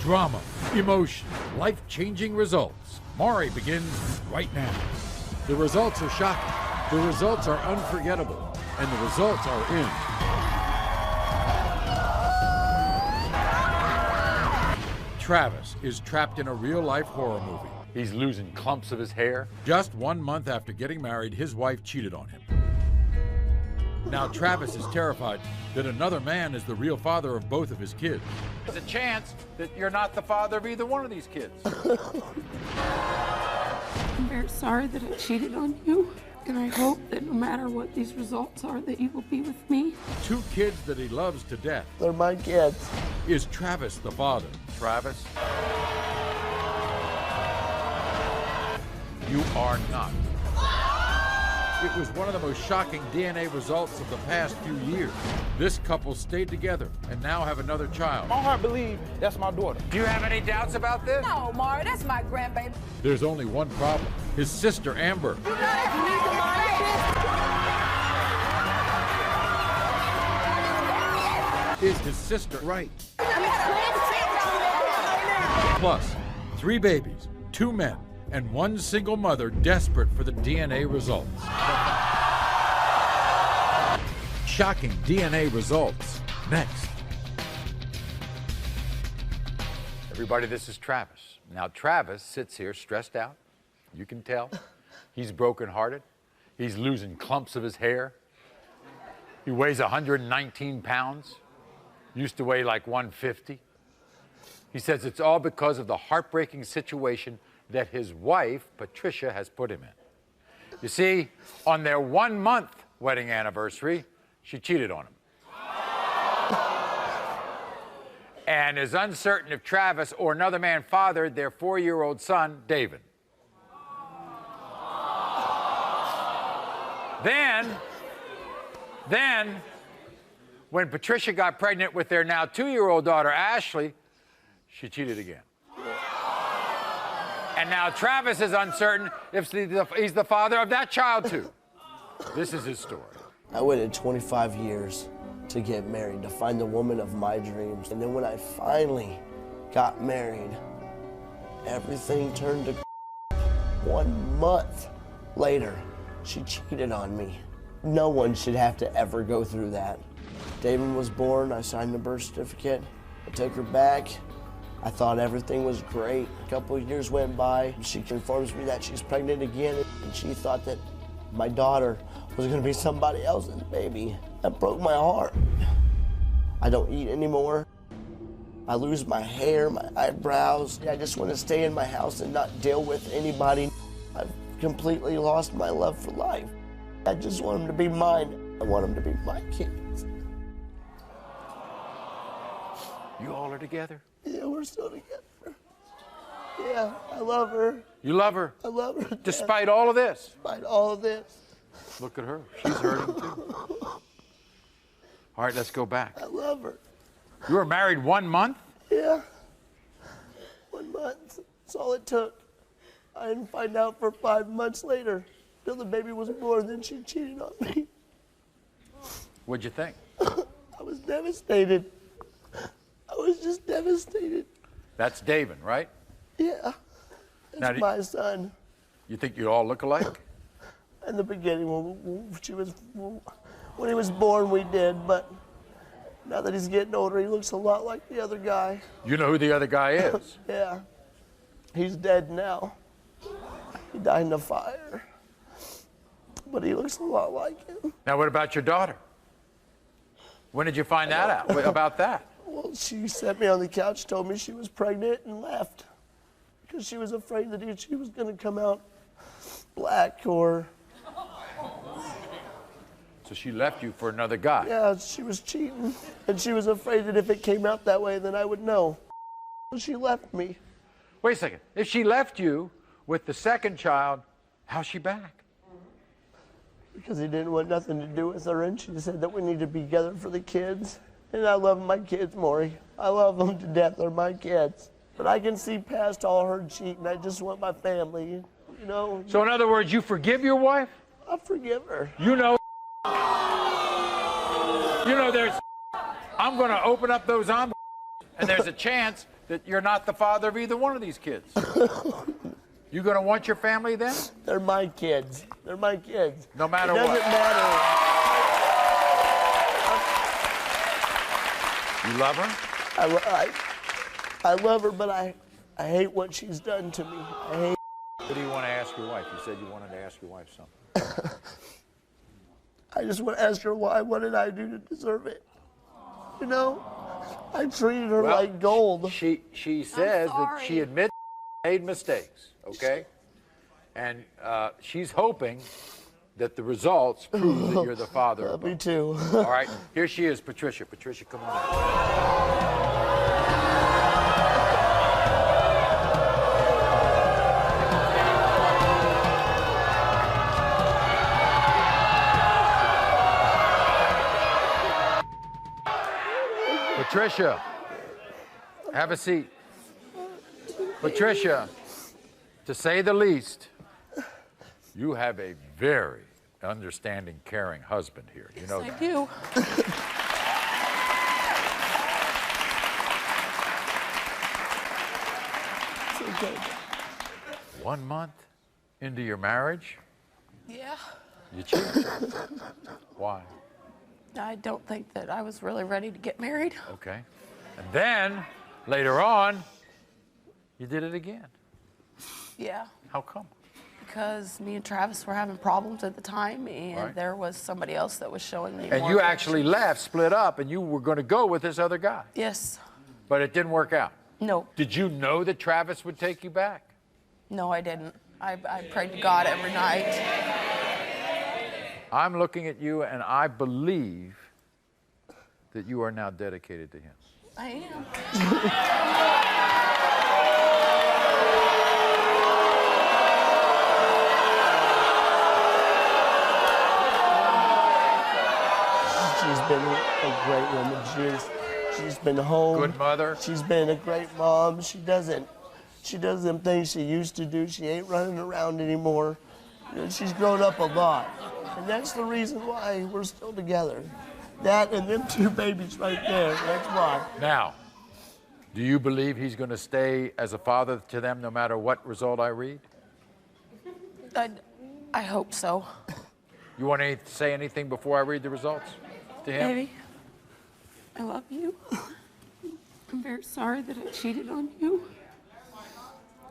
Drama, emotion, life-changing results. Maury begins right now. The results are shocking. The results are unforgettable. And the results are in. Travis is trapped in a real-life horror movie. He's losing clumps of his hair. Just 1 month after getting married, his wife cheated on him. Now Travis is terrified that another man is the real father of both of his kids. There's a chance that you're not the father of either one of these kids. I'm very sorry that I cheated on you, and I hope that no matter what these results are, that you will be with me. 2 kids that he loves to death. They're my kids. Is Travis the father? Travis, you are not. It was one of the most shocking DNA results of the past few years. This couple stayed together and now have another child. My heart believes that's my daughter. Do you have any doubts about this? No, Maury, that's my grandbaby. There's only one problem. His sister, Amber, You know that you need to mind your business. is his sister right. Plus, 3 babies, 2 men, and 1 single mother desperate for the DNA results. Shocking DNA results. Next. Everybody, this is Travis. Now, Travis sits here stressed out. You can tell. He's brokenhearted. He's losing clumps of his hair. He weighs 119 pounds. Used to weigh like 150. He says it's all because of the heartbreaking situation that his wife, Patricia, has put him in. You see, on their 1-month wedding anniversary, she cheated on him. And is uncertain if Travis or another man fathered their 4-year-old son, David. Then, when Patricia got pregnant with their now 2-year-old daughter, Ashley, she cheated again. And now Travis is uncertain if he's the father of that child, too. This is his story. I waited 25 years to get married, to find the woman of my dreams. And then when I finally got married, everything turned to 1 month later, she cheated on me. No one should have to ever go through that. David was born, I signed the birth certificate, I took her back. I thought everything was great. A couple of years went by. She informs me that she's pregnant again, and she thought that my daughter was gonna be somebody else's baby. That broke my heart. I don't eat anymore. I lose my hair, my eyebrows. I just want to stay in my house and not deal with anybody. I've completely lost my love for life. I just want them to be mine. I want them to be my kids. You all are together? Yeah, we're still together. Yeah, I love her. You love her? I love her. Despite all of this? Despite all of this. Look at her. She's hurting, too. All right, let's go back. I love her. You were married 1 month? Yeah. 1 month. That's all it took. I didn't find out for 5 months later. Till the baby was born, then she cheated on me. What'd you think? I was devastated. I was just devastated. That's David, right? Yeah. That's my son. You think you all look alike? In the beginning, when he was born, we did, but now that he's getting older, he looks a lot like the other guy. You know who the other guy is? Yeah. He's dead now. He died in a fire. But he looks a lot like him. Now, what about your daughter? When did you find that out about that? Well, she sat me on the couch, told me she was pregnant, and left. Because she was afraid that she was going to come out black or... So she left you for another guy? Yeah, she was cheating. And she was afraid that if it came out that way, then I would know. So she left me. Wait a second. If she left you with the second child, how's she back? Because he didn't want nothing to do with her, and she said that we need to be together for the kids. And I love my kids, Maury. I love them to death. They're my kids. But I can see past all her cheating. I just want my family, you know. So in other words, you forgive your wife? I forgive her. You know there's, I'm going to open up those envelopes, and there's a chance that you're not the father of either one of these kids. You gonna want your family then? They're my kids. They're my kids. No matter what. It what. doesn't matter. You love her? I love her, but I hate what she's done to me. I hate. What do you want to ask your wife? You said you wanted to ask your wife something. I just want to ask her why. What did I do to deserve it? You know, I treated her like gold. She says that she admits she made mistakes, okay? And she's hoping that the results prove that you're the father. Me too. All right, here she is, Patricia. Patricia, come on out. Patricia, have a seat. Patricia, to say the least, you have a very understanding, caring husband here. You know I that. do. It's okay. 1 month into your marriage, Yeah. you cheated. Why? I don't think that I was really ready to get married. Okay. And then, later on, you did it again. Yeah. How come? Because me and Travis were having problems at the time, and Right. there was somebody else that was showing me And more you affection. actually left, split up, and you were going to go with this other guy. Yes. But it didn't work out. No. Did you know that Travis would take you back? No, I didn't. I prayed to God every night. I'm looking at you, and I believe that you are now dedicated to him. I am. She's been a great woman. She's been home. Good mother. She's been a great mom. She does them things she used to do. She ain't running around anymore. You know, she's grown up a lot. And that's the reason why we're still together. That and them two babies right there, that's why. Now, do you believe he's going to stay as a father to them no matter what result I read? I hope so. You want to say anything before I read the results to him? Baby, I love you. I'm very sorry that I cheated on you.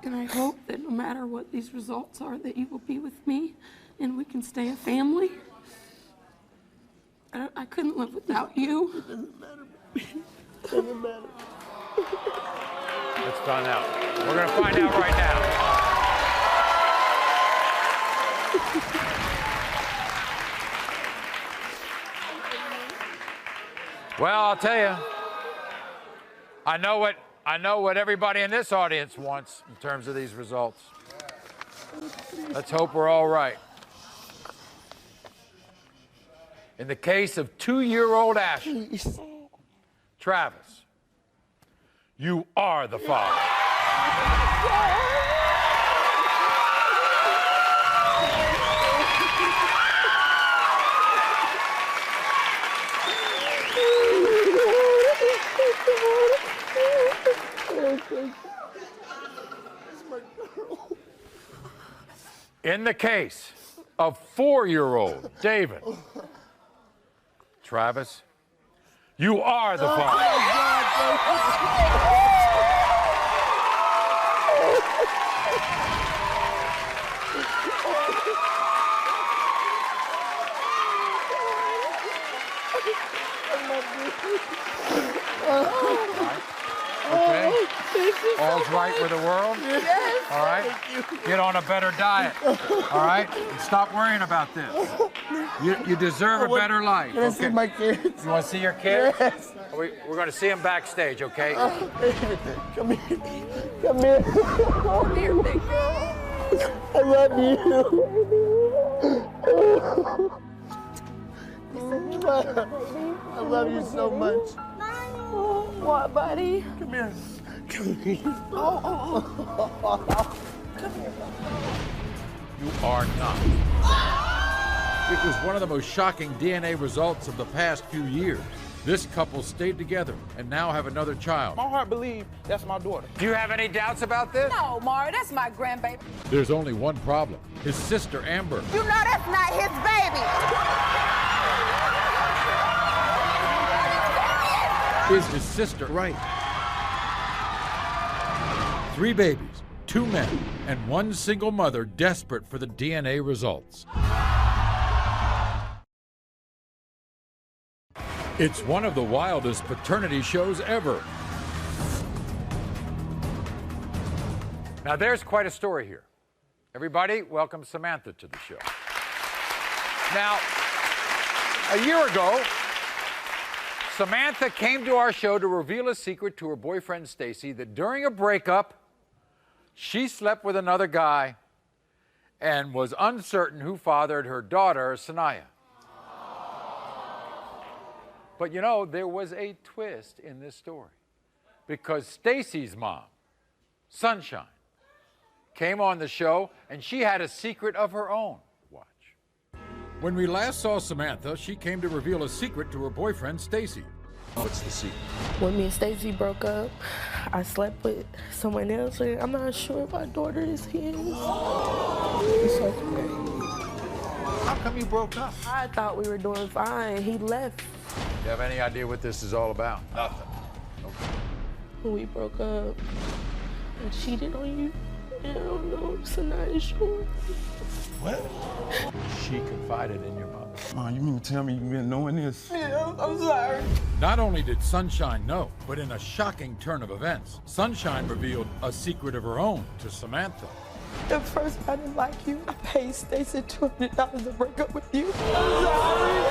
And I hope that no matter what these results are, that you will be with me and we can stay a family. I couldn't live without you. It doesn't matter, baby. It doesn't matter. Let's find out. We're going to find out right now. Well, I'll tell you, I know what everybody in this audience wants in terms of these results. Let's hope we're all right. In the case of 2-year-old Ashley, Please. Travis, you are the father. In the case of 4-year-old David, Travis, you are the father. Okay? All's right with the world? Yes. All right? Get on a better diet. All right? And stop worrying about this. You deserve a better life. Can I see my kids? You want to see your kids? Yes. We're going to see them backstage, okay? Come here. Come here. Come here, big girl. I love you. I love you so much. What, buddy? Come here. Come here. You are not. It was one of the most shocking DNA results of the past few years. This couple stayed together and now have another child. My heart believes that's my daughter. Do you have any doubts about this? No, Maury, that's my grandbaby. There's only one problem. His sister, Amber, You know that's not his baby. is his sister right. 3 babies, 2 men, and 1 single mother desperate for the DNA results. It's one of the wildest paternity shows ever. Now, there's quite a story here. Everybody, welcome Samantha to the show. Now, a year ago, Samantha came to our show to reveal a secret to her boyfriend, Stacy, that during a breakup, she slept with another guy and was uncertain who fathered her daughter, Sanaya. But you know, there was a twist in this story because Stacy's mom, Sunshine, came on the show and she had a secret of her own. Watch. When we last saw Samantha, she came to reveal a secret to her boyfriend, Stacy. What's the secret? When me and Stacy broke up, I slept with someone else, and I'm not sure if my daughter is his. It's okay. How come you broke up? I thought we were doing fine. He left. Do you have any idea what this is all about? Nothing. When we broke up, I cheated on you. And I don't know, so I'm not sure. What? She confided in your mother. Mom, you mean to tell me you've been knowing this? Yeah, I'm sorry. Not only did Sunshine know, but in a shocking turn of events, Sunshine revealed a secret of her own to Samantha. At first, I didn't like you. I paid Stacy $200 to break up with you. I'm sorry.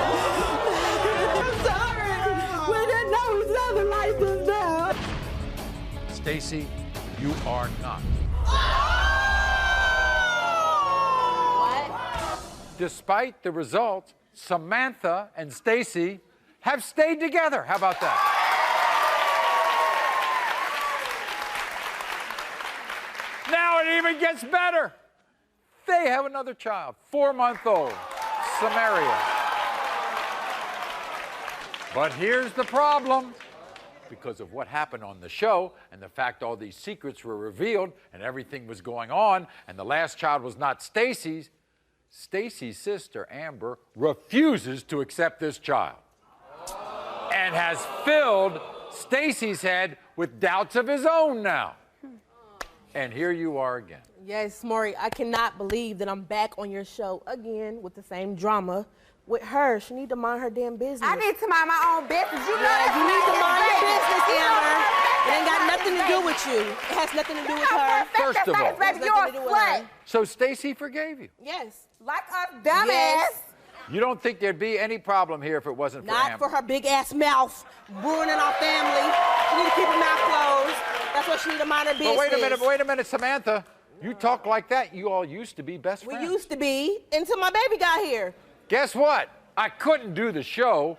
I'm sorry. We didn't know each other like this now. Stacy, you are not. Despite the results, Samantha and Stacy have stayed together. How about that? Now it even gets better. They have another child, 4-month-old, Samaria. But here's the problem. Because of what happened on the show and the fact all these secrets were revealed and everything was going on and the last child was not Stacy's, Stacy's sister, Amber, refuses to accept this child and has filled Stacy's head with doubts of his own now. And here you are again. Yes, Maury, I cannot believe that I'm back on your show again with the same drama with her. She need to mind her damn business. I need to mind my own business. You know Yeah, that's you need to not mind his your baby. business, You know Amber. that's It ain't got not nothing his to do baby. with you. It has nothing to do with You know her. for a fact First that's of not all. his baby. Has You're nothing to do a with slut. her. So Stacy forgave you. Yes. Like a dumbass. Yes. You don't think there'd be any problem here if it wasn't for Not Amber? for her big ass mouth ruining our family. She need to keep her mouth closed. That's what she need to mind her business. But wait a minute, Samantha. You talk like that. You all used to be best We friends. used to be until my baby got here. Guess what? I couldn't do the show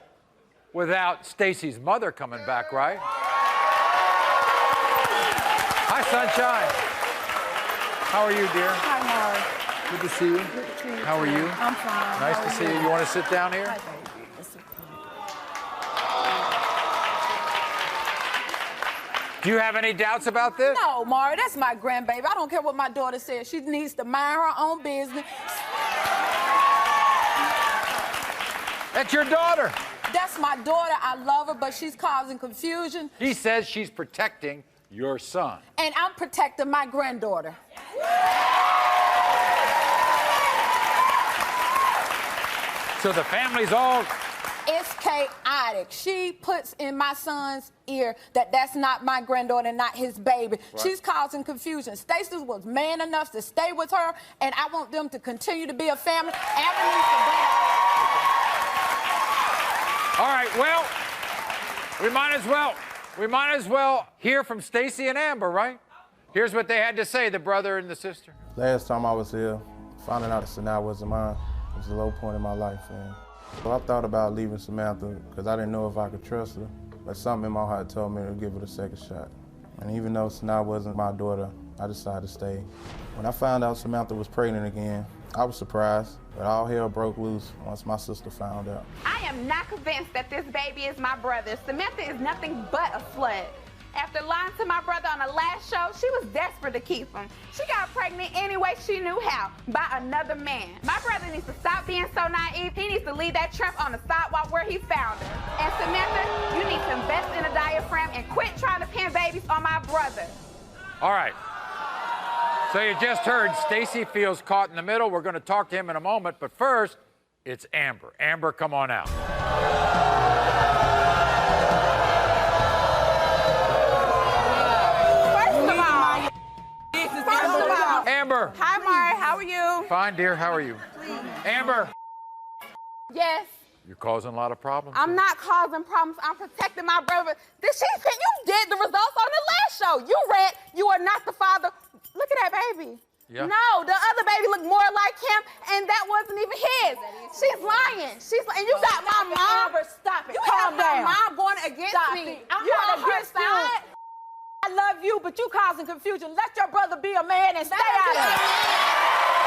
without Stacy's mother coming back, right? Hi, Sunshine. How are you, dear? Hi, Maury. Good to see you. How are you? I'm fine. Nice to see you. You want to sit down here? Do you have any doubts about this? No, Maury, that's my grandbaby. I don't care what my daughter says. She needs to mind her own business. That's your daughter. That's my daughter. I love her, but she's causing confusion. He says she's protecting your son. And I'm protecting my granddaughter. So the family's all... It's chaotic. She puts in my son's ear that that's not my granddaughter and not his baby. Right. She's causing confusion. Stacey was man enough to stay with her, and I want them to continue to be a family. Amber needs to be. All right, well, we might as well hear from Stacy and Amber, right? Here's what they had to say, the brother and the sister. Last time I was here, finding out that Sanaa wasn't mine was a low point in my life, man. So I thought about leaving Samantha because I didn't know if I could trust her, but something in my heart told me to give it a second shot. And even though Sanaa wasn't my daughter, I decided to stay. When I found out Samantha was pregnant again, I was surprised, but all hell broke loose once my sister found out. I am not convinced that this baby is my brother. Samantha is nothing but a slut. After lying to my brother on the last show, she was desperate to keep him. She got pregnant any way she knew how, by another man. My brother needs to stop being so naive. He needs to leave that tramp on the sidewalk where he found her. And Samantha, you need to invest in a diaphragm and quit trying to pin babies on my brother. All right. So you just heard Stacy feels caught in the middle. We're going to talk to him in a moment, but first, it's Amber. Amber, come on out. Amber. Hi, Maury. How are you? Fine, dear. How are you? Amber. Yes. You're causing a lot of problems. I'm not causing problems. I'm protecting my brother. You did the results on the last show. You read, you are not the father. Look at that baby. Yeah. No, the other baby looked more like him, and that wasn't even his. She's lying. And you got my mom. Stop it. You Calm have down. my mom going against Stop me. it. I'm You not on her against you. side? I love you, but you causing confusion. Let your brother be a man and stay out of it.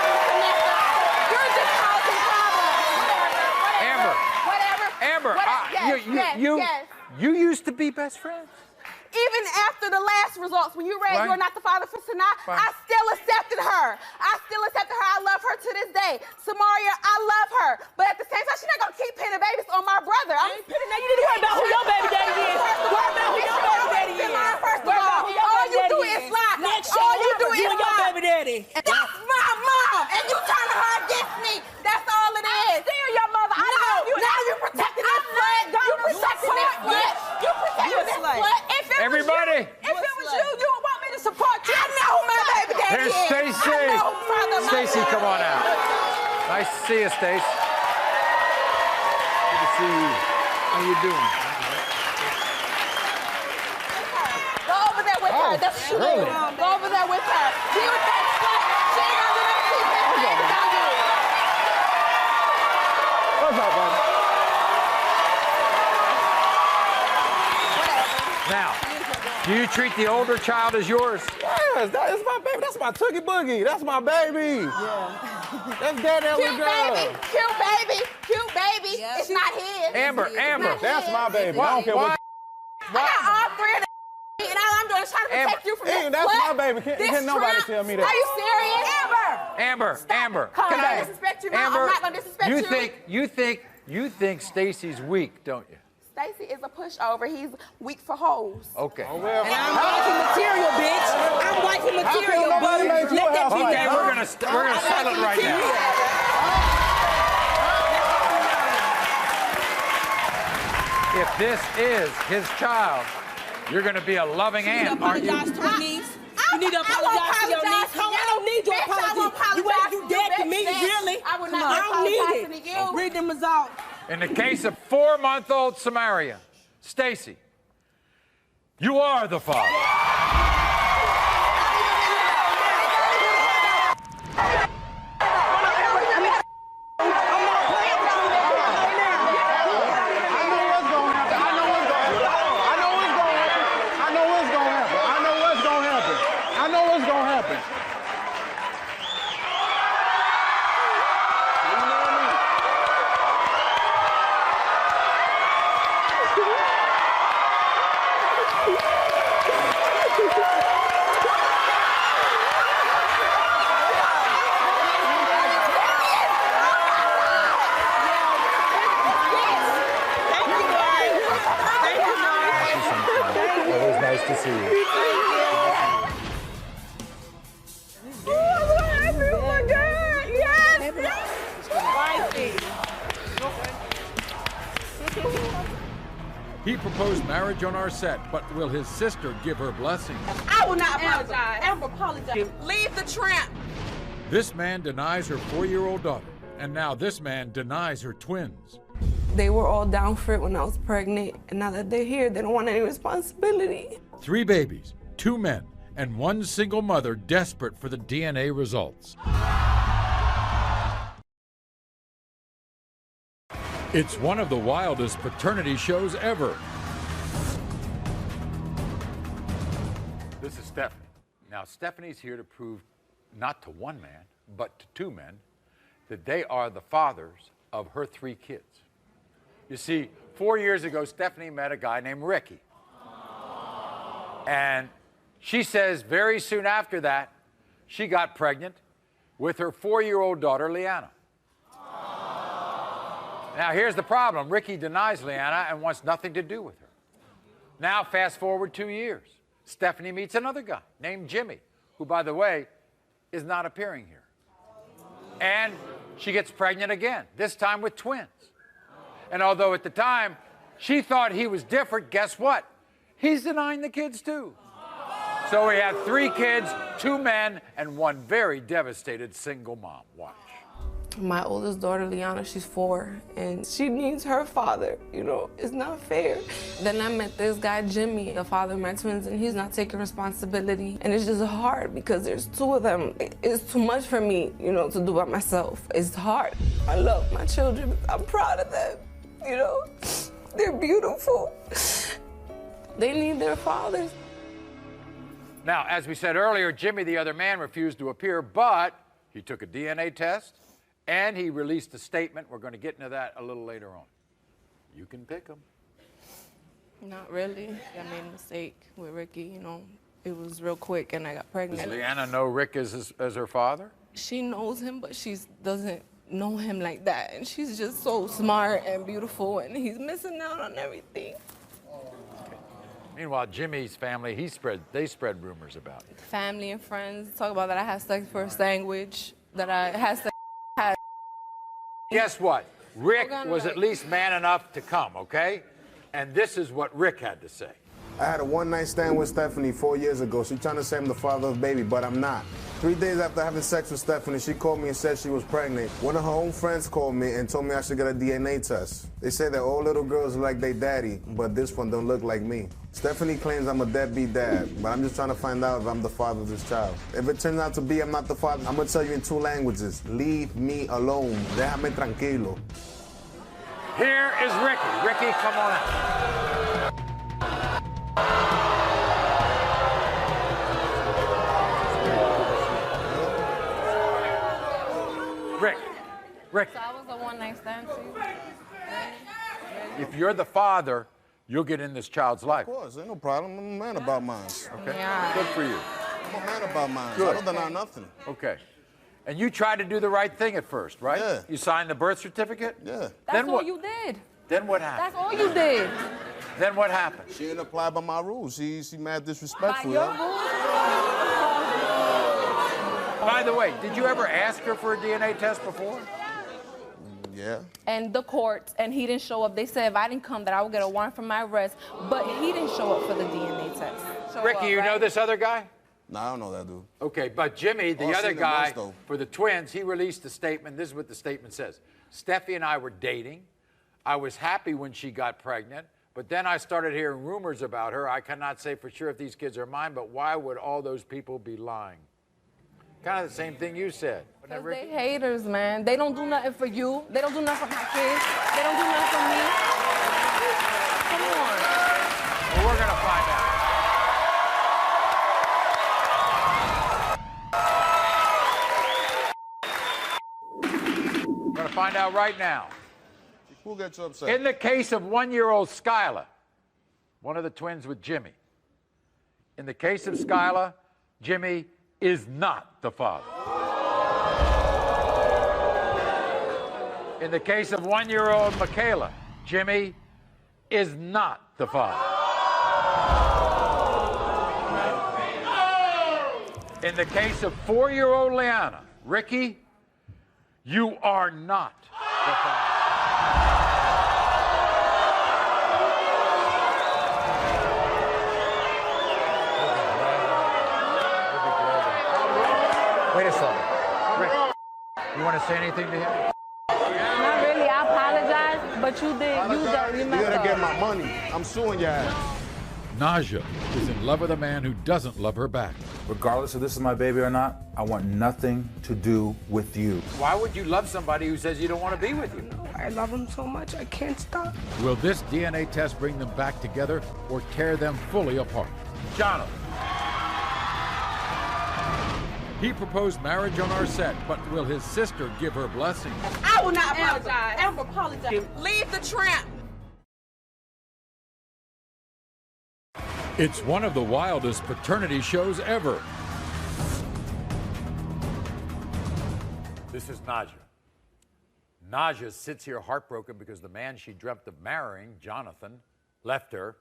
You're just causing problems. Amber. Whatever. Amber, Yes. you used to be best friends. Even after the last results, when you read Right. you are not the father for Sanaa, Right. I still accepted her. I love her to this day. Samaria, I love her. But at the same time, she's not going to keep pinning babies on my brother. You need to worry about who your baby daddy is. Worry about who your baby daddy is. First of all you do is lie. Next All show, you do is you and your lie. baby daddy. That's my mom, and you turning her against me. That's all it is. Still your mother. I love you. Now you protecting this slut. You protecting this slut. You protecting this slut. Everybody. If it was you, you would want me to support you. I know who my baby daddy There's is. Stacy. I know who father my Stacy, baby come on out. Nice to see you, Stace. Good to see you. How you doing? Go over there with her. That's true. really? Go over there with her. Be with that slut. She ain't gonna do nothing to keep that baby on you. What's up, buddy? Now, do you treat the older child as yours? Yes, that is my baby. That's my Tookie Boogie. That's my baby. Yeah. That's Daddy Cute little girl. baby. Cute baby. Cute baby. It's not his. Amber, Amber. That's my baby. Why- I don't care why- I got all three of them. And all I'm doing is trying to protect Amber. you from Hey, this that's slut. my baby. Can't nobody tramp. tell me that. Are you serious? Amber. Amber. I'm Can not I- gonna disrespect you, Mom. Amber, I'm not gonna disrespect you. you think Stacy's weak, don't you? Stacy is a pushover. He's weak for hoes. Okay. And I'm wifey material, bitch. I'm wifey material, nobody boo. make you Let that a be housewife? Okay, known. we're gonna settle it right now. If this is his child, you're gonna be a loving You need to aunt, aren't you? apologize to your niece. You need to I won't apologize to your apologize niece. to Ho, I you. don't need your Bitch, I apology. won't apologize You ain't to you you, dead to bitch. me, Bitch, really? I will Come not on, I don't need apologize it. to you. Read them results. In the case of 4-month-old Samaria, Stacy, you are the father. I know what's gonna happen. Always nice to see you. Oh my God! Yes! He proposed marriage on our set, but will his sister give her blessing? I will not apologize. Amber, apologize. Leave the tramp. This man denies her 4-year-old daughter, and now this man denies her twins. They were all down for it when I was pregnant, and now that they're here, they don't want any responsibility. 3 babies, 2 men, and 1 single mother desperate for the DNA results. It's one of the wildest paternity shows ever. This is Stephanie. Now, Stephanie's here to prove not to one man, but to two men, that they are the fathers of her 3 kids. You see, 4 years ago, Stephanie met a guy named Ricky. And she says very soon after that, she got pregnant with her 4-year-old daughter, Leanna. Now, here's the problem. Ricky denies Leanna and wants nothing to do with her. Now, fast forward 2 years. Stephanie meets another guy named Jimmy, who, by the way, is not appearing here. And she gets pregnant again, this time with twins. And although at the time she thought he was different, guess what? He's denying the kids too. So we have 3 kids, 2 men, and 1 very devastated single mom. Watch. My oldest daughter, Liana, she's 4, and she needs her father. You know, it's not fair. Then I met this guy, Jimmy, the father of my twins, and he's not taking responsibility. And it's just hard because there's 2 of them. It's too much for me, you know, to do by myself. It's hard. I love my children. I'm proud of them, you know. They're beautiful. They need their fathers. Now, as we said earlier, Jimmy, the other man, refused to appear, but he took a DNA test. And he released a statement. We're going to get into that a little later on. You can pick him. Not really. I made a mistake with Ricky, you know. It was real quick and I got pregnant. Does Leanna know Rick as her father? She knows him, but she doesn't know him like that. And she's just so smart and beautiful, and he's missing out on everything. Okay. Meanwhile, Jimmy's family, they spread rumors about it. Family and friends talk about that I had sex for a sandwich, that I had sex. Guess what? Rick was at least man enough to come, okay? And this is what Rick had to say. I had a one-night stand with Stephanie 4 years ago. She's trying to say I'm the father of the baby, but I'm not. 3 days after having sex with Stephanie, she called me and said she was pregnant. One of her own friends called me and told me I should get a DNA test. They say that all little girls are like their daddy, but this one don't look like me. Stephanie claims I'm a deadbeat dad, but I'm just trying to find out if I'm the father of this child. If it turns out to be I'm not the father, I'm gonna tell you in 2 languages. Leave me alone. Déjame tranquilo. Here is Ricky. Ricky, come on out. Rick. So I was a one-night stand too. If you're the father, you'll get in this child's life. Of course, ain't no problem. I'm a man about mine. Okay, Yeah. good for you. I'm a man about mine. Good. I don't deny nothing. Okay. And you tried to do the right thing at first, right? Yeah. You signed the birth certificate? Yeah. That's all you did. Then what happened? That's all you did. Then what happened? She didn't apply by my rules. She mad disrespectful. By your yo. rules? By the way, did you ever ask her for a DNA test before? Yeah. And the court, and he didn't show up. They said if I didn't come, that I would get a warrant for my arrest. But he didn't show up for the DNA test. Ricky, you know this other guy? Nah, I don't know that dude. Okay, but Jimmy, the All I other seen him guy, once, though. for the twins, he released a statement. This is what the statement says. Steffi and I were dating. I was happy when she got pregnant, but then I started hearing rumors about her. I cannot say for sure if these kids are mine, but why would all those people be lying? Kind of the same thing you said. Because they haters, man. They don't do nothing for you. They don't do nothing for my kids. They don't do nothing for me. Come on. Well, we're going to find out. We're going to find out right now. Who gets you upset? In the case of 1-year-old Skyla, one of the twins with Jimmy, in the case of Skyla, Jimmy is not the father. In the case of 1-year-old Michaela, Jimmy is not the father. In the case of 4-year-old Leanna, Ricky, you are not the father. Wait a second. Rick, you want to say anything to him? Not really. I apologize, but you did. You messed gotta up. get my money. I'm suing your ass. Naja is in love with a man who doesn't love her back. Regardless if this is my baby or not, I want nothing to do with you. Why would you love somebody who says you don't want to be with you? I love him so much, I can't stop. Will this DNA test bring them back together or tear them fully apart? Jonathan. He proposed marriage on our set, but will his sister give her blessing? I will not apologize. Ever apologize. Leave the tramp. It's one of the wildest paternity shows ever. This is Naja. Naja sits here heartbroken because the man she dreamt of marrying, Jonathan, left her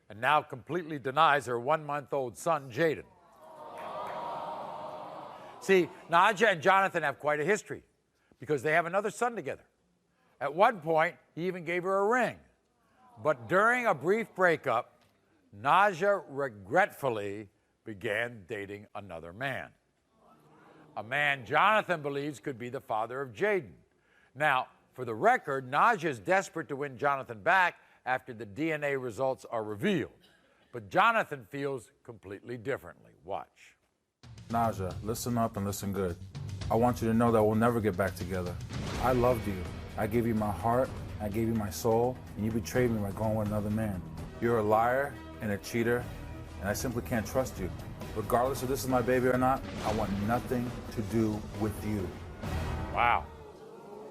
and now completely denies her 1-month-old son, Jaden. See, Naja and Jonathan have quite a history because they have another son together. At one point, he even gave her a ring. But during a brief breakup, Naja regretfully began dating another man. A man Jonathan believes could be the father of Jaden. Now, for the record, Naja is desperate to win Jonathan back after the DNA results are revealed. But Jonathan feels completely differently. Watch. Naja, listen up and listen good. I want you to know that we'll never get back together. I loved you. I gave you my heart, I gave you my soul, and you betrayed me by going with another man. You're a liar and a cheater, and I simply can't trust you. Regardless if this is my baby or not, I want nothing to do with you. Wow.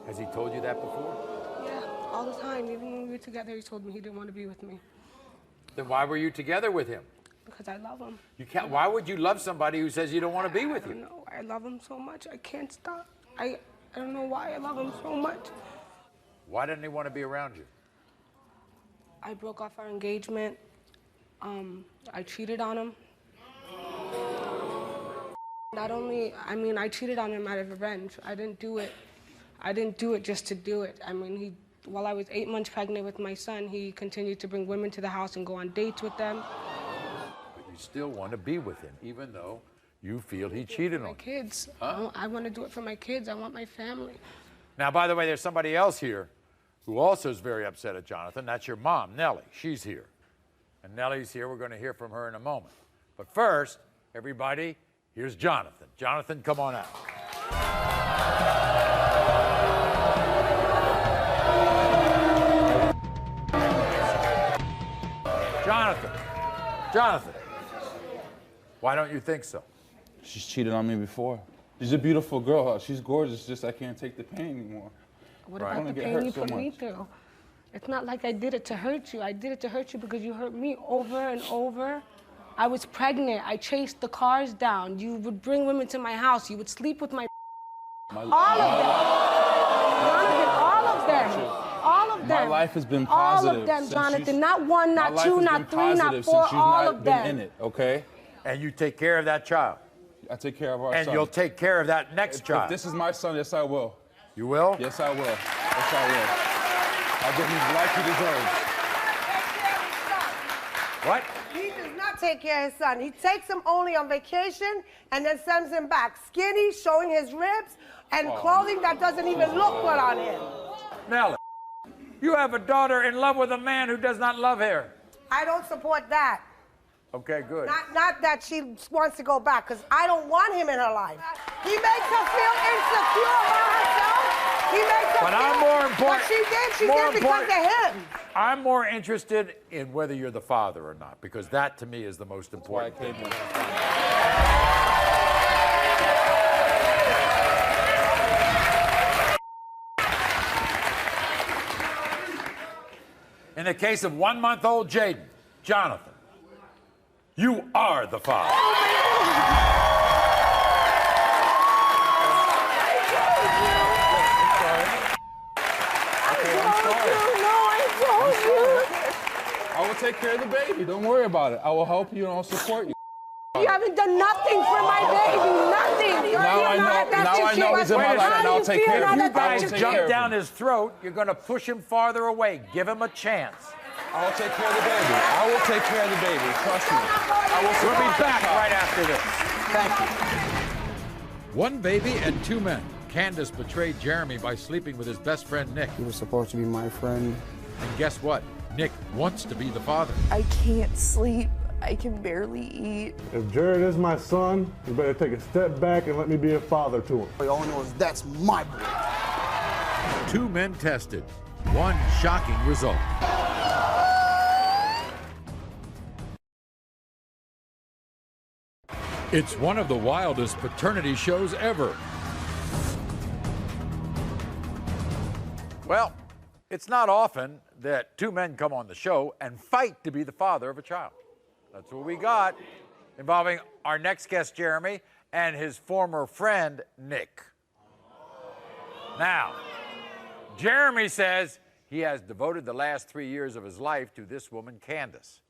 Has he told you that before? Yeah, all the time. Even when we were together, he told me he didn't want to be with me. Then why were you together with him? Because I love him. You can't. Why would you love somebody who says you don't want to be with you? No, I love him so much. I can't stop. I don't know why I love him so much. Why didn't he want to be around you? I broke off our engagement. I cheated on him. Not only, I cheated on him out of revenge. I didn't do it just to do it. While I was 8 months pregnant with my son, he continued to bring women to the house and go on dates with them. But you still want to be with him, even though you feel he cheated on you. My kids. Huh? I want to do it for my kids. I want my family. Now, by the way, there's somebody else here who also is very upset at Jonathan. That's your mom, Nellie. She's here. And Nellie's here. We're going to hear from her in a moment. But first, everybody, here's Jonathan. Jonathan, come on out. Jonathan, why don't you think so? She's cheated on me before. She's a beautiful girl. She's gorgeous, just I can't take the pain anymore. What about the pain you put me through? It's not like I did it to hurt you. I did it to hurt you because you hurt me over and over. I was pregnant. I chased the cars down. You would bring women to my house. You would sleep with my all of them. Jonathan, all of them. All of them. My life has been positive. All of them, Jonathan. Not one, not two, not three, not four, all of them. Been in it, okay? And you take care of that child. I take care of our son. And you'll take care of that next child. If this is my son, yes, I will. You will? Yes, I will. Yes, I will. I'll give him the life he deserves. What? He does not take care of his son. He takes him only on vacation and then sends him back skinny, showing his ribs, and clothing that doesn't even look good on him. Nellie, you have a daughter in love with a man who does not love her. I don't support that. Okay, good. Not that she wants to go back, because I don't want him in her life. He makes her feel insecure about herself. He makes her feel, I'm more important. What she did because of him. I'm more interested in whether you're the father or not, because that to me is the most important. In the case of 1-month-old Jaden, Jonathan, you are the father. I will take care of the baby. Don't worry about it. I will help you and I'll support you. You haven't done nothing for my baby. Nothing. Now I know he's in my life and I'll take care of you. If you guys jump down his throat, you're going to push him farther away. Give him a chance. I will take care of the baby. I will take care of the baby. Trust me. We'll be back right after this. Thank you. One baby and 2 men. Candace betrayed Jeremy by sleeping with his best friend, Nick. He was supposed to be my friend. And guess what? Nick wants to be the father. I can't sleep. I can barely eat. If Jared is my son, you better take a step back and let me be a father to him. All I know is that's my boy. 2 men tested. 1 shocking result. It's one of the wildest paternity shows ever. Well, it's not often that two men come on the show and fight to be the father of a child. That's what we got, involving our next guest, Jeremy, and his former friend, Nick. Now, Jeremy says he has devoted the last 3 years of his life to this woman, Candace.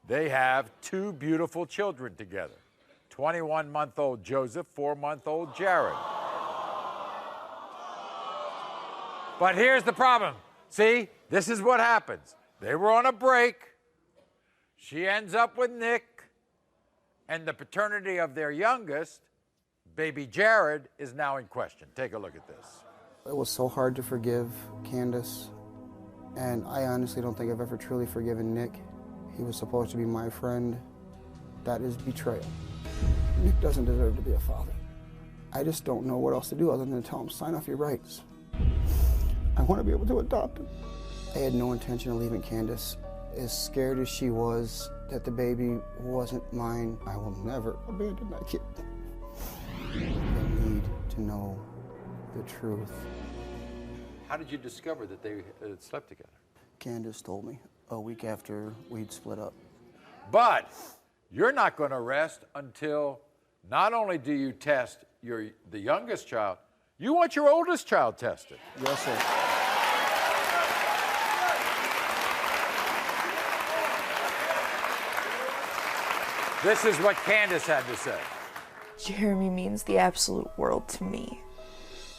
They have two beautiful children together, 21-month-old Joseph, 4-month-old Jared. But here's the problem. See, this is what happens. They were on a break. She ends up with Nick, and the paternity of their youngest, baby Jared, is now in question. Take a look at this. It was so hard to forgive Candace, and I honestly don't think I've ever truly forgiven Nick. He was supposed to be my friend. That is betrayal. Nick doesn't deserve to be a father. I just don't know what else to do other than to tell him, sign off your rights. I want to be able to adopt him. I had no intention of leaving Candace. As scared as she was that the baby wasn't mine, I will never abandon that kid. They need to know the truth. How did you discover that they had slept together? Candace told me a week after we'd split up. But you're not going to rest until not only do you test the youngest child, you want your oldest child tested. Yes, sir. This is what Candace had to say. Jeremy means the absolute world to me.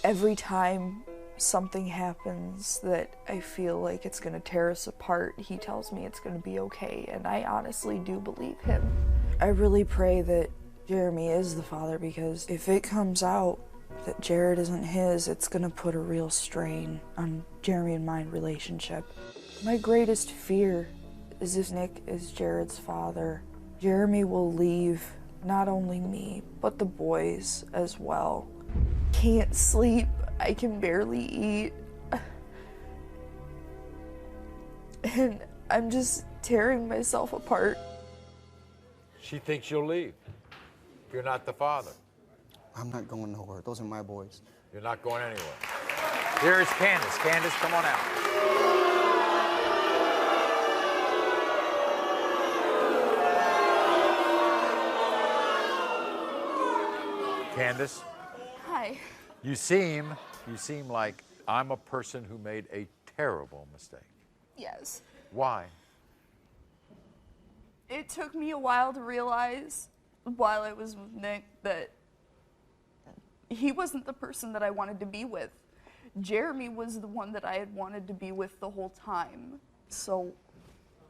Every time something happens that I feel like it's gonna tear us apart, he tells me it's gonna be okay, and I honestly do believe him. I really pray that Jeremy is the father, because if it comes out that Jared isn't his, it's gonna put a real strain on Jeremy and my relationship. My greatest fear is if Nick is Jared's father, Jeremy will leave not only me, but the boys as well. Can't sleep, I can barely eat. And I'm just tearing myself apart. She thinks you'll leave. You're not the father. I'm not going nowhere. Those are my boys. You're not going anywhere. Here's Candace. Candace, come on out. Candace. Hi. You seem like I'm a person who made a terrible mistake. Yes. Why? It took me a while to realize, while I was with Nick, that he wasn't the person that I wanted to be with. Jeremy was the one that I had wanted to be with the whole time. So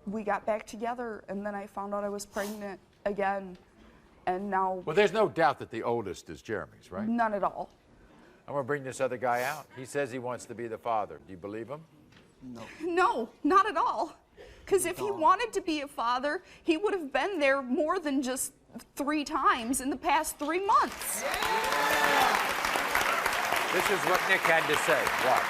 we got back together, and then I found out I was pregnant again, and now... Well, there's no doubt that the oldest is Jeremy's, right? None at all. I'm going to bring this other guy out. He says he wants to be the father. Do you believe him? No. No, not at all. Because if he wanted to be a father, he would have been there more than just 3 times in the past 3 months. This is what Nick had to say. Watch.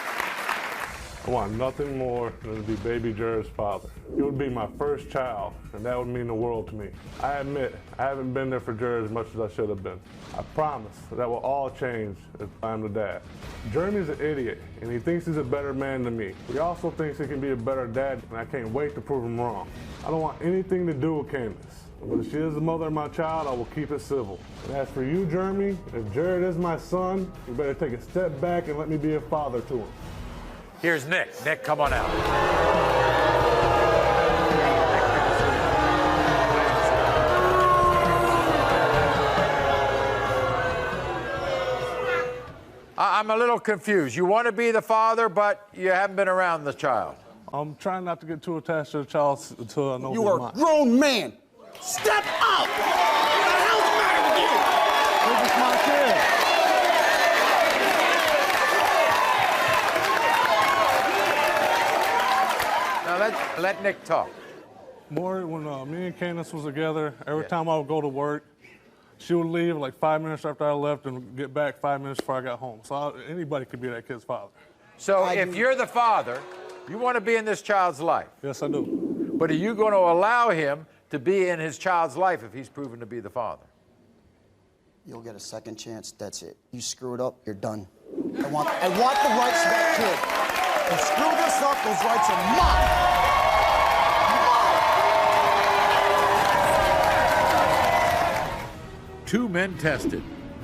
I want nothing more than to be baby Jared's father. It would be my first child, and that would mean the world to me. I admit, I haven't been there for Jared as much as I should have been. I promise that will all change if I'm the dad. Jeremy's an idiot, and he thinks he's a better man than me. He also thinks he can be a better dad, and I can't wait to prove him wrong. I don't want anything to do with Candace. But if she is the mother of my child, I will keep it civil. And as for you, Jeremy, if Jared is my son, you better take a step back and let me be a father to him. Here's Nick. Nick, come on out. I'm a little confused. You want to be the father, but you haven't been around the child. I'm trying not to get too attached to the child until I know You he's are mine. a grown man. Step up! What the hell's the matter with you? This is my kid. Now let Nick talk. Maury, when me and Candace was together, every time I would go to work, she would leave like 5 minutes after I left and get back 5 minutes before I got home. So anybody could be that kid's father. So if you're the father, you want to be in this child's life. Yes, I do. But are you going to allow him to be in his child's life if he's proven to be the father? You'll get a second chance, that's it. You screw it up, you're done. I want the rights to that kid. You screw this up, those rights are mine. Two men tested,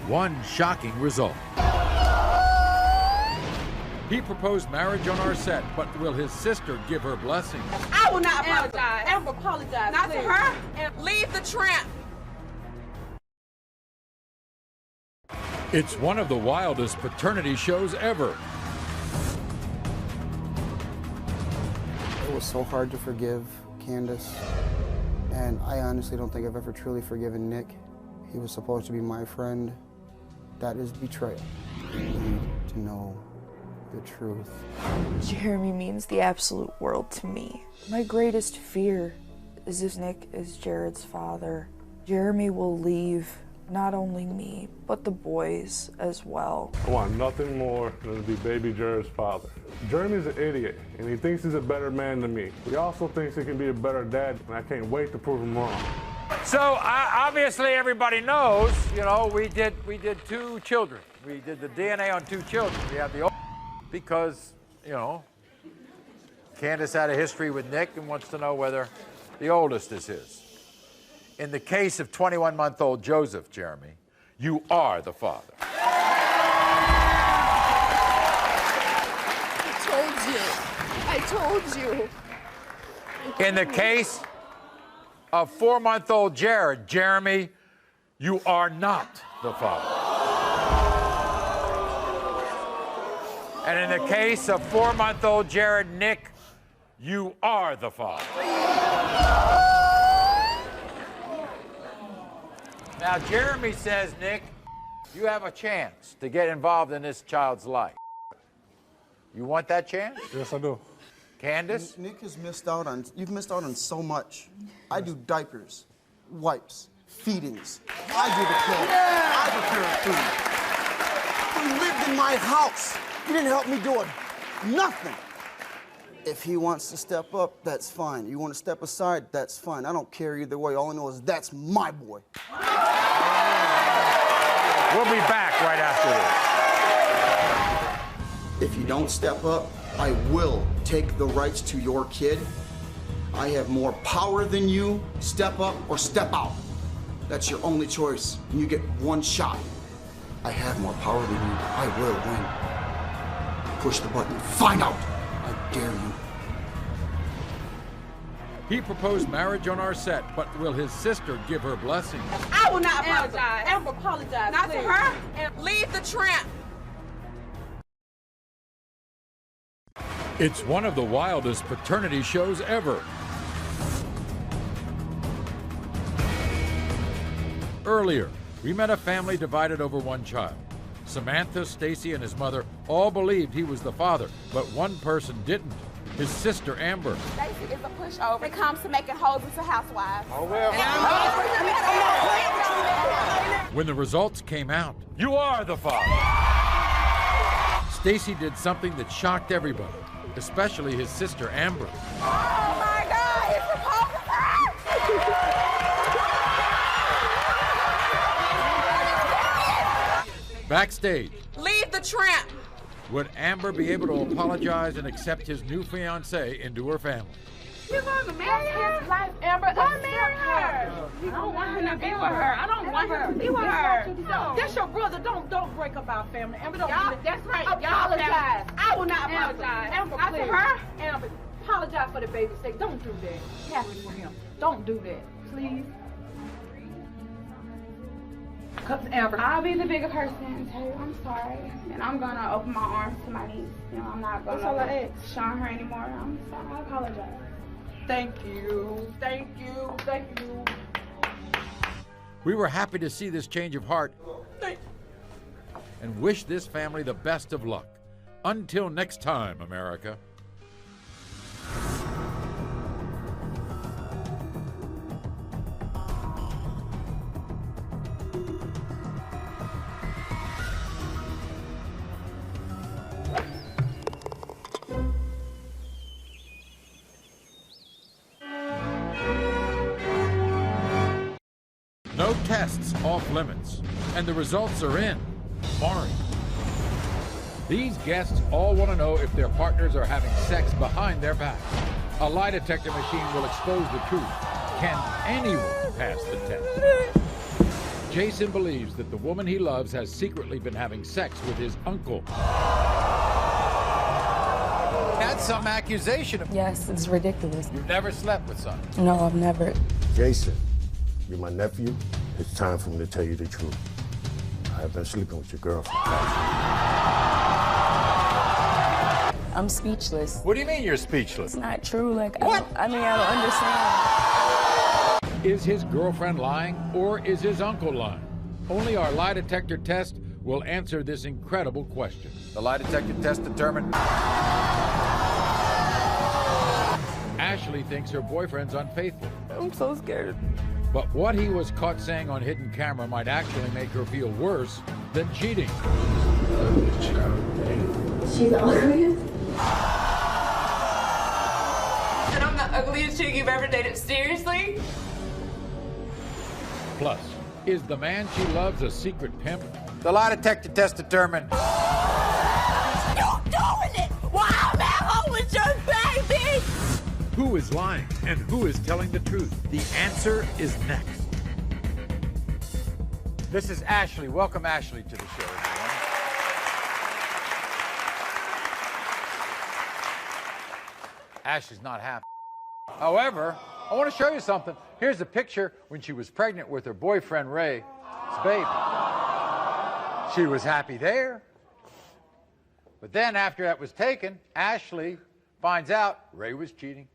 one shocking result. He proposed marriage on our set, but will his sister give her blessing? I will not apologize. Amber, apologize. Not to her. And leave the tramp. It's one of the wildest paternity shows ever. It was so hard to forgive Candace, and I honestly don't think I've ever truly forgiven Nick. He was supposed to be my friend. That is betrayal. You need to know the truth. Jeremy means the absolute world to me. My greatest fear is if Nick is Jared's father, Jeremy will leave not only me, but the boys as well. I want nothing more than to be baby Jared's father. Jeremy's an idiot, and he thinks he's a better man than me. He also thinks he can be a better dad, and I can't wait to prove him wrong. So obviously everybody knows, you know, we did 2 children. We did the DNA on 2 children. We have the old because, you know, Candace had a history with Nick and wants to know whether the oldest is his. In the case of 21-month-old Joseph, Jeremy, you are the father. I told you. In the case of 4-month-old Jared, Jeremy, you are not the father. And in the case of 4-month-old Jared, Nick, you are the father. Now, Jeremy says, Nick, you have a chance to get involved in this child's life. You want that chance? Yes, I do. Candace? Nick has missed out on, you've missed out on so much. I do diapers, wipes, feedings. I do the clothes. I prepare food. He lived in my house. He didn't help me do it. Nothing. If he wants to step up, that's fine. You want to step aside, that's fine. I don't care either way. All I know is that's my boy. We'll be back right after this. If you don't step up, I will take the rights to your kid. I have more power than you. Step up or step out. That's your only choice. And you get one shot. I have more power than you. I will win. Push the button. Find out. I dare you. He proposed marriage on our set, but will his sister give her blessing? I will not apologize. Amber, apologize. Not to her. And leave the tramp. It's one of the wildest paternity shows ever. Earlier, we met a family divided over one child. Samantha, Stacy, and his mother all believed he was the father, but one person didn't. His sister, Amber. Stacy is a pushover. It comes to making hoes into housewives. Oh, well. When the results came out, you are the father. Stacy did something that shocked everybody, especially his sister, Amber. Oh, my God, he's supposed to Backstage, leave the tramp. would Amber be able to apologize and accept his new fiancée into her family? You're going to marry his life, Amber. Don't marry her. I don't want him to be with her. I don't want him to be with her. No. That's your brother. Don't break up our family. Amber, don't do that. That's right. Apologize. I will not apologize. Amber, Not to please. her. Amber, apologize for the baby's sake. Don't do that. Happy for him. Don't do that. Please. Amber. I'll be the bigger person and tell you I'm sorry. And I'm going to open my arms to my niece. You know, I'm not going to shun her anymore. I'm sorry. I apologize. Thank you. Thank you. Thank you. We were happy to see this change of heart and wish this family the best of luck. Until next time, America. No tests off limits. And the results are in. Maury. These guests all want to know if their partners are having sex behind their back. A lie detector machine will expose the truth. Can anyone pass the test? Jason believes that the woman he loves has secretly been having sex with his uncle. That's some accusation of... Yes, it's ridiculous. You've never slept with someone? No, I've never. Jason, you're my nephew. It's time for me to tell you the truth. I have been sleeping with your girlfriend. I'm speechless. What do you mean you're speechless? It's not true. Like, what? I don't understand. Is his girlfriend lying or is his uncle lying? Only our lie detector test will answer this incredible question. The lie detector test determined... Ashley thinks her boyfriend's unfaithful. I'm so scared. But what he was caught saying on hidden camera might actually make her feel worse than cheating. She's the ugliest. And I'm the ugliest chick you've ever dated. Seriously? Plus, is the man she loves a secret pimp? The lie detector test determined... You're doing it! Why am I home with your baby? Who is lying and who is telling the truth? The answer is next. This is Ashley. Welcome Ashley to the show, everyone. Ashley's not happy. However, I want to show you something. Here's a picture when she was pregnant with her boyfriend Ray's baby. She was happy there. But then after that was taken, Ashley finds out Ray was cheating.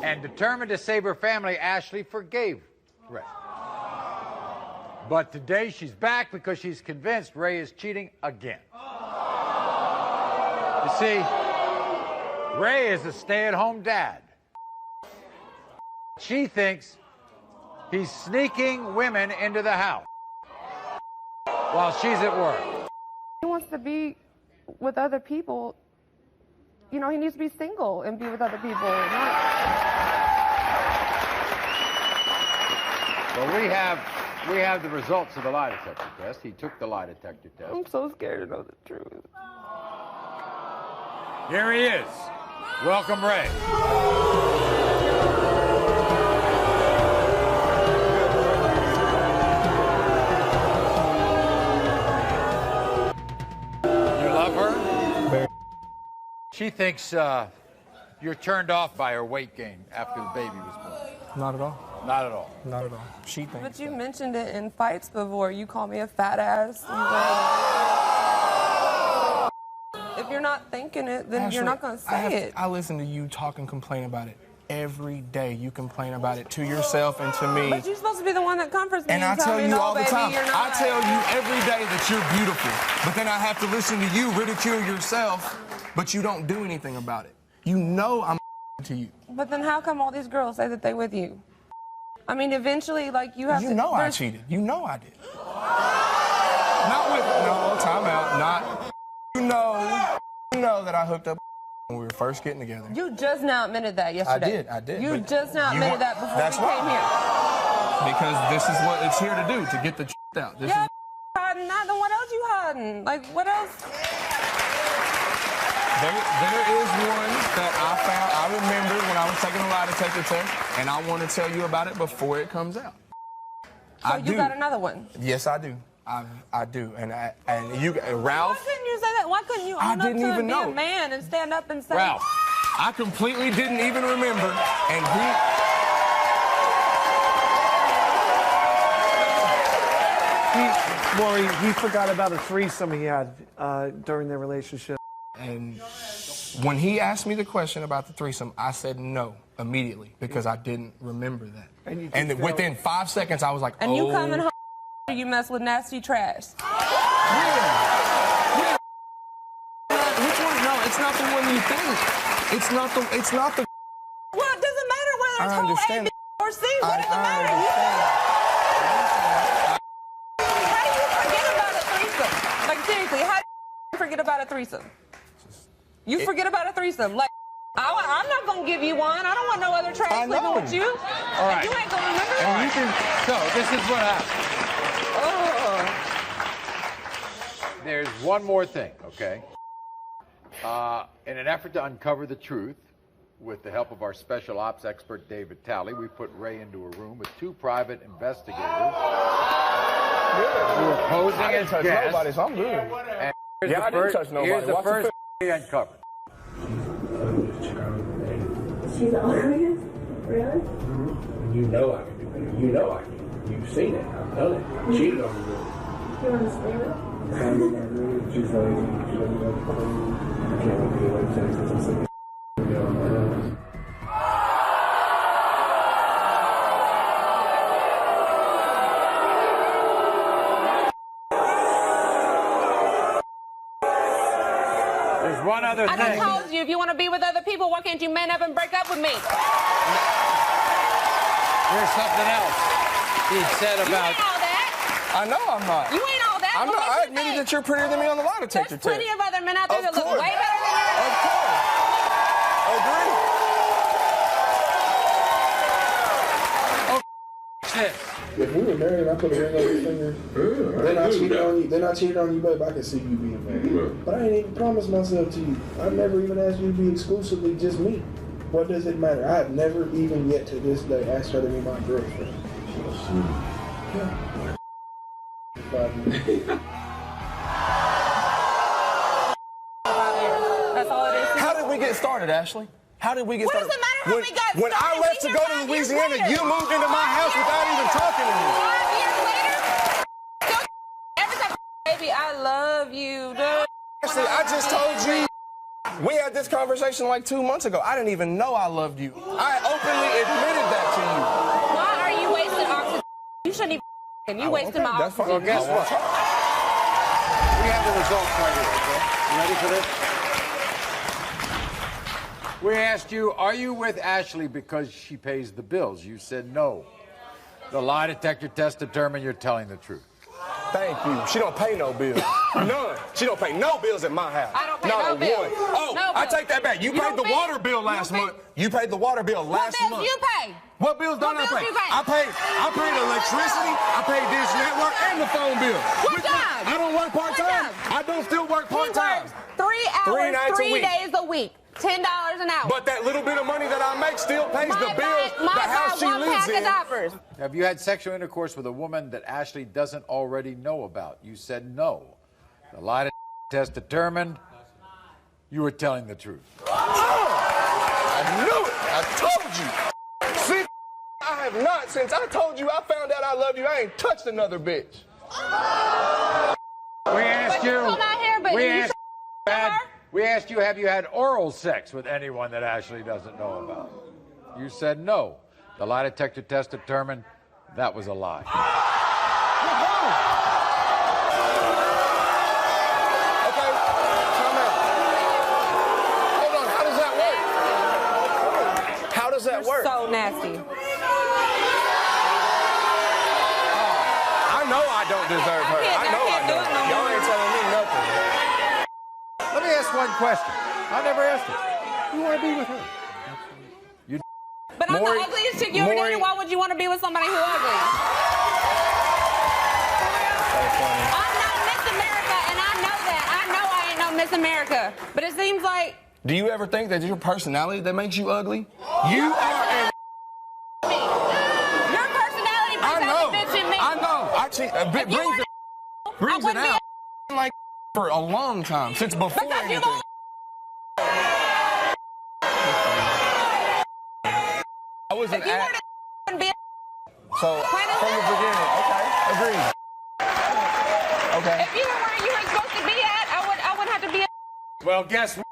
And determined to save her family, Ashley forgave Ray. But today she's back because she's convinced Ray is cheating again. You see, Ray is a stay-at-home dad. She thinks he's sneaking women into the house while she's at work. He wants to be with other people. You know, he needs to be single and be with other people. Well, we have the results of the lie detector test. He took the lie detector test. I'm so scared to know the truth. Here he is. Welcome, Ray. You love her? Very. She thinks you're turned off by her weight gain after the baby was born. Not at all. Not at all. Not at all. She thinks. But you mentioned it in fights before. You call me a fat ass. If you're not thinking it, then Ashley, you're not going to say it. I listen to you talk and complain about it every day. You complain about it to yourself and to me. But you're supposed to be the one that comforts me. And I tell me, you no, all the baby, time. you're not. I tell you every day that you're beautiful. But then I have to listen to you ridicule yourself, but you don't do anything about it. You know I'm to you. But then how come all these girls say that they with you? I mean, eventually, like, you have to... You know I cheated. You know I did. Not with... No, time out. Not... You know that I hooked up when we were first getting together. You just now admitted that yesterday. I did. You just now admitted that before we came here. Because this is what it's here to do, to get the out. This Yeah, is... hiding that, then what else you hiding? Like, what else? There is one that I found, I remember when I was taking a lie detector test, and I want to tell you about it before it comes out. So you got another one? Yes, I do. I do. And you, Ralph. Why couldn't you say that? Why couldn't you own up to it, be a man and stand up and say... Ralph, I completely didn't even remember, and Maury, he forgot about a threesome he had during their relationship. And when he asked me the question about the threesome, I said no immediately because I didn't remember that. And within 5 seconds, I was like, And you coming home, you mess with nasty trash. Yeah. Which one? No, it's not the one you think. It's not the. Well, it doesn't matter whether it's whole A, B, or C. What does it matter? How do you forget about a threesome? Like, seriously, how do you forget about a threesome? You forget about a threesome. Like, I I'm not gonna give you one. I don't want no other trash I sleeping know. with you. All right. And you ain't gonna remember And that. you can, so this is what happened. There's one more thing, okay? In an effort to uncover the truth, with the help of our special ops expert, David Talley, we put Ray into a room with 2 private investigators who were posing I didn't as touch guests. nobody, so I'm good. And here's Yeah, the I didn't first, touch nobody. Here's the Watch the first he uncovered. She's the ugliest? Really? You know I can do better. You know I can. You've seen it. I've done it. I cheated on you. You want to stay with her? She's lazy. She doesn't go to clean. I can't wait to get away from because I'm sick of get on my nerves. There's one other I thing. done told you, if you want to be with other people, why can't you man up and break up with me? Here's something else he said You about. ain't all that. I know I'm not. You ain't all that. I'm What not. makes I you admitted think? that you're prettier than me on the lie detector There's test. plenty of other men out there Of that look course. way better than you. Of course. Agree. If we were married and I put a ring on your finger, then I cheated on you. Then I cheated on you, babe. I can see you being married. But I ain't even promised myself to you. I've never even asked you to be exclusively just me. What does it matter? I have never even yet to this day asked her to be my girlfriend. Yeah. 5 minutes. That's all it is. How did we get started, Ashley? How did we get What started? does it matter how we got When I started? left to We go here to 5 years Louisiana, later. you moved into my house without even talking to me. 5 years later, every time, baby, I love you, dude. Ashley, I just told you. We had this conversation like 2 months ago. I didn't even know I loved you. I openly admitted that to you. Why are you wasting oxygen? You shouldn't even. You wasting my That's fine. oxygen. Well, guess what? We have the results right here, okay? You ready for this? We asked you, are you with Ashley because she pays the bills? You said no. The lie detector test determined you're telling the truth. Thank you. She don't pay no bills. None. She don't pay no bills at my house. I don't pay Not no a bills. one. Oh, No I bills. take that back. You paid don't the pay- water bill last you don't month. You paid the water bill last What bills month. you pay? What bills don't What I bills pay? you pay? I paid electricity, I paid Dish Network, and the phone bill. What Which job? one? I don't work part-time. job? I don't still work He part-time. works 3 hours, 3 nights a 3 week. days a week, $10 an hour. But that little bit of money that I make still pays the Might bills, buy- might the house buy she one lives pack of in. diapers. Have you had sexual intercourse with a woman that Ashley doesn't already know about? You said no. The lie detector test determined you were telling the truth. I knew it. I told you. See, I have not. Since I told you I found out I love you, I ain't touched another bitch. We asked But you you. come out here, but we you asked we asked you, have you had oral sex with anyone that Ashley doesn't know about? You said no. The lie detector test determined that was a lie. Okay, time out. Hold on, how does that work? How does that work? So nasty. I know I don't deserve her. I know I don't. Y'all ain't telling me nothing. Let me ask one question. I never asked it. You want to be with her? You. But I'm Maury- the ugliest chick you ever Maury- dated. Why would you want to be with somebody who's ugly? I'm not Miss America, and I know that. I know I ain't no Miss America. But it seems like Do you ever think that your personality that makes you ugly? You are a... your personality brings I out know. the bitch in me. I know. Brings it wouldn't be out. Like for a long time, since before Because you anything. I was an If you act. were to be So from the beginning, okay, agreed. Okay. If you were where you were supposed to be at, I wouldn't have to be. Well, guess what?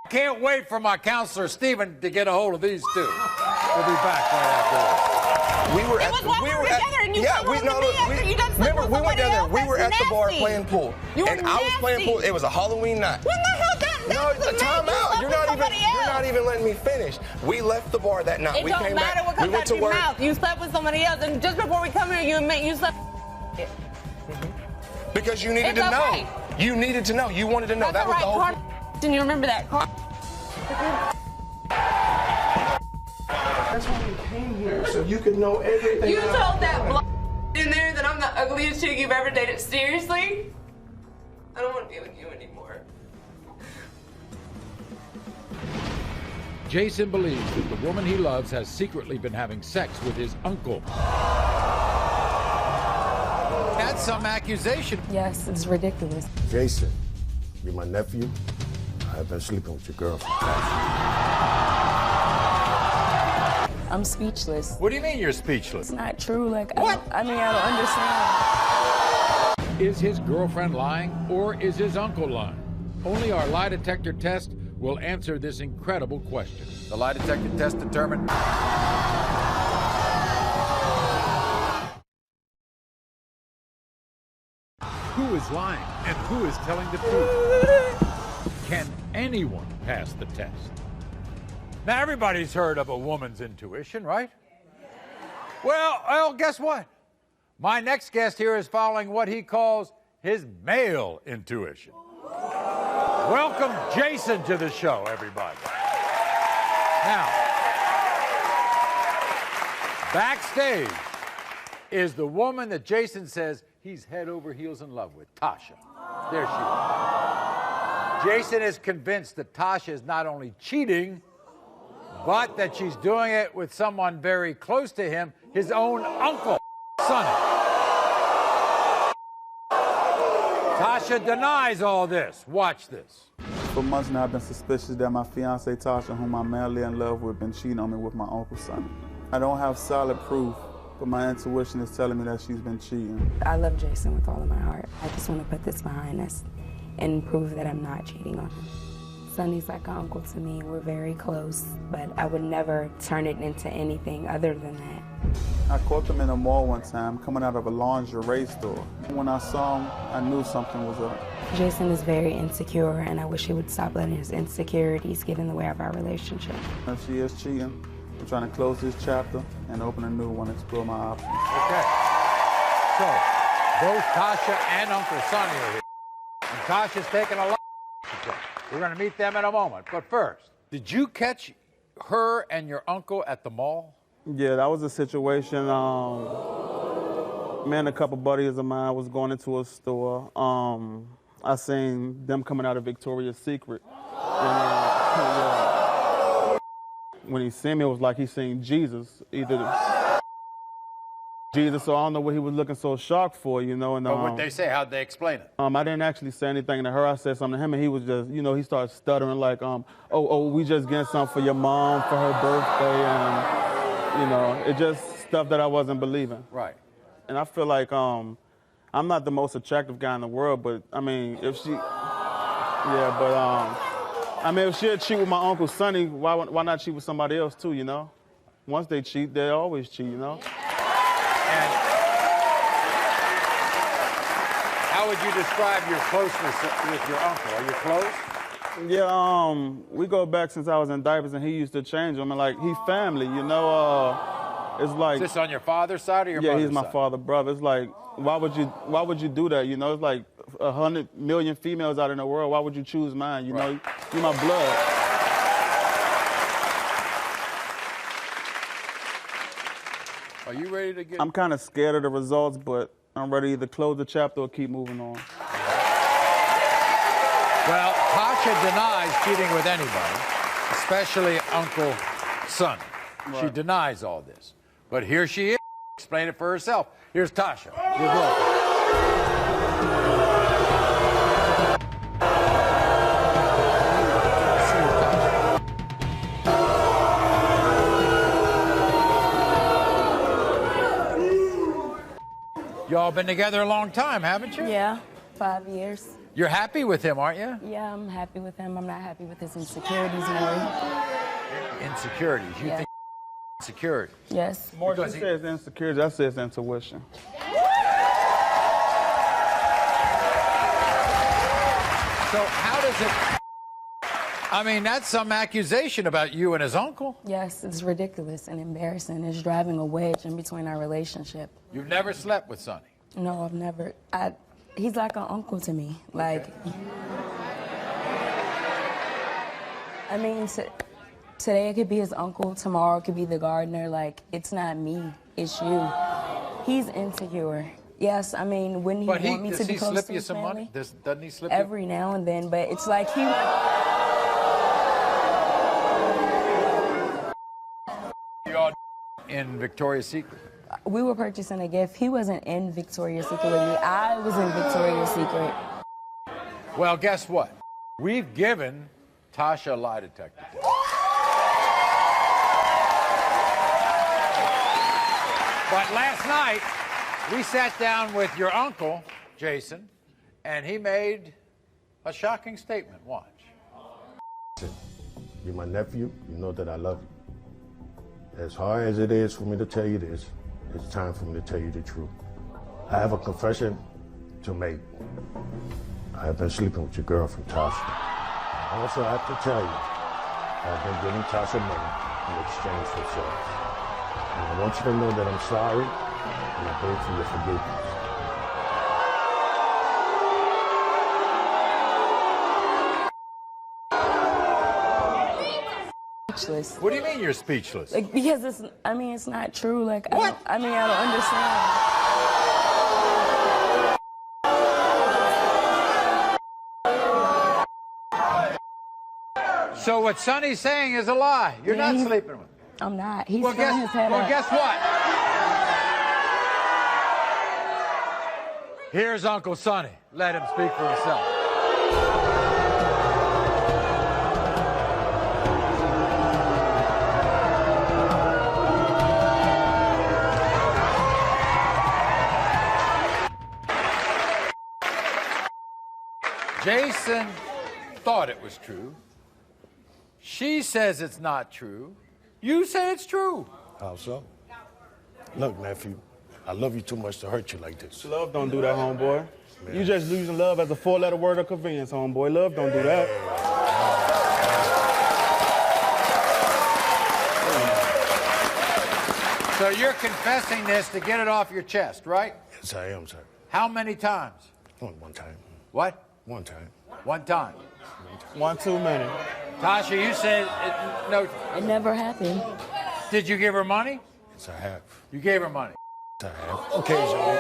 Can't wait for my counselor, Stephen, to get a hold of these two. We'll be back right after this. We were It at was while we were at- together and you yeah, came we home no, to me look, after you done slept remember with we went down there. somebody We were else. at the bar That's playing pool, You were and I was playing nasty. pool. It was a Halloween night. When the hell that No, was a time man. You out. slept You're with not somebody even letting me finish. We left the bar that night. It We don't came matter back. what We comes went out to your work. mouth. You slept with somebody else, and just before we come here, you slept. Because you needed It's to know. okay. You needed to know. You wanted to know. That's That was all the right, whole. Didn't you remember that? That's why we came here, so you could know everything. You told that in there that I'm the ugliest chick you've ever dated. Seriously? I don't want to be with you anymore. Jason believes that the woman he loves has secretly been having sex with his uncle. That's some accusation. Yes, it's ridiculous. Jason, you're my nephew. I've been sleeping with your girlfriend. I'm speechless. What do you mean you're speechless? It's not true. Like, I mean, I don't understand. Is his girlfriend lying, or is his uncle lying? Only our lie detector test will answer this incredible question. The lie detector test determined. Who is lying and who is telling the truth? Can anyone pass the test? Now, everybody's heard of a woman's intuition, right? Well, guess what? My next guest here is following what he calls his male intuition. Welcome Jason to the show, everybody. Now, backstage is the woman that Jason says he's head over heels in love with, Tasha. There she is. Jason is convinced that Tasha is not only cheating, but that she's doing it with someone very close to him, his own uncle, Sonny. Tasha denies all this. Watch this. For months now, I've been suspicious that my fiancée Tasha, whom I'm madly in love with, been cheating on me with my uncle Sonny. I don't have solid proof, but my intuition is telling me that she's been cheating. I love Jason with all of my heart. I just want to put this behind us and prove that I'm not cheating on him. Sonny's like an uncle to me. We're very close, but I would never turn it into anything other than that. I caught them in a mall one time, coming out of a lingerie store. When I saw him, I knew something was up. Jason is very insecure, and I wish he would stop letting his insecurities get in the way of our relationship. If she is cheating, I'm trying to close this chapter and open a new one, explore my options. Okay. So, both Tasha and Uncle Sonny are here. And Tasha's taking a lot of. We're going to meet them in a moment. But first, did you catch her and your uncle at the mall? Yeah, that was a situation. Me and a couple buddies of mine was going into a store. I seen them coming out of Victoria's Secret. And, when he seen me, it was like he seen Jesus. Jesus, so I don't know what he was looking so shocked for, you know. And, But what'd they say? How'd they explain it? I didn't actually say anything to her. I said something to him, and he was just, you know, he started stuttering like, we just getting something for your mom for her birthday, and, you know, it just stuff that I wasn't believing. Right. And I feel like I'm not the most attractive guy in the world, but, I mean, if she, if she'd cheat with my Uncle Sonny, why not cheat with somebody else, too, you know? Once they cheat, they always cheat, you know? And how would you describe your closeness with your uncle? Are you close? Yeah, we go back since I was in diapers, and he used to change them. And like, he family, you know. It's like. Is this on your father's side or your mother's side? Yeah, he's my father, brother. It's like, why would you do that? You know, it's like 100 million females out in the world. Why would you choose mine? You know, you're my blood. Are you ready to get... I'm kind of scared of the results, but I'm ready to either close the chapter or keep moving on. Well, Tasha denies cheating with anybody, especially Uncle Sonny. Right. She denies all this. But here she is. Explain it for herself. Here's Tasha, your girlfriend. Y'all been together a long time, haven't you? Yeah, 5 years. You're happy with him, aren't you? Yeah, I'm happy with him. I'm not happy with his insecurities, Maury. Insecurities? You think insecurities? Yes. More than he says insecurities, I says intuition. So how does it... I mean, that's some accusation about you and his uncle. Yes, it's ridiculous and embarrassing. It's driving a wedge in between our relationship. You've never slept with Sonny? No, I've never. He's like an uncle to me. Like, I mean, Today it could be his uncle, tomorrow it could be the gardener. Like, it's not me, it's you. He's insecure. Yes, I mean, wouldn't he want me to be close to his family? Doesn't he slip you? Every now and then, but it's like he... Y'all in Victoria's Secret? We were purchasing a gift. He wasn't in Victoria's Secret with me. I was in Victoria's Secret. Well, guess what? We've given Tasha a lie detector test. But last night, we sat down with your uncle, Jason, and he made a shocking statement. Watch. You're my nephew. You know that I love you. As hard as it is for me to tell you this, it's time for me to tell you the truth. I have a confession to make. I have been sleeping with your girlfriend, Tasha. I also have to tell you, I've been giving Tasha money in exchange for sex. And I want you to know that I'm sorry, and I beg for your forgiveness. Speechless. What do you mean you're speechless? Like, because it's, I mean, it's not true. Like, I don't understand. So what Sonny's saying is a lie. You're not sleeping with him. I'm not. He's Well, throwing his head up. guess what? Here's Uncle Sonny. Let him speak for himself. Jason thought it was true. She says it's not true. You say it's true. How so? Look, nephew, I love you too much to hurt you like this. Love don't do that, homeboy. You just using love as a four-letter word of convenience, homeboy. Love don't do that. So you're confessing this to get it off your chest, right? Yes, I am, sir. How many times? One time. What? One time. One time. One too many. Tasha, you said no. It never happened. Did you give her money? Yes, I have. You gave her money. Yes, I have. Occasionally.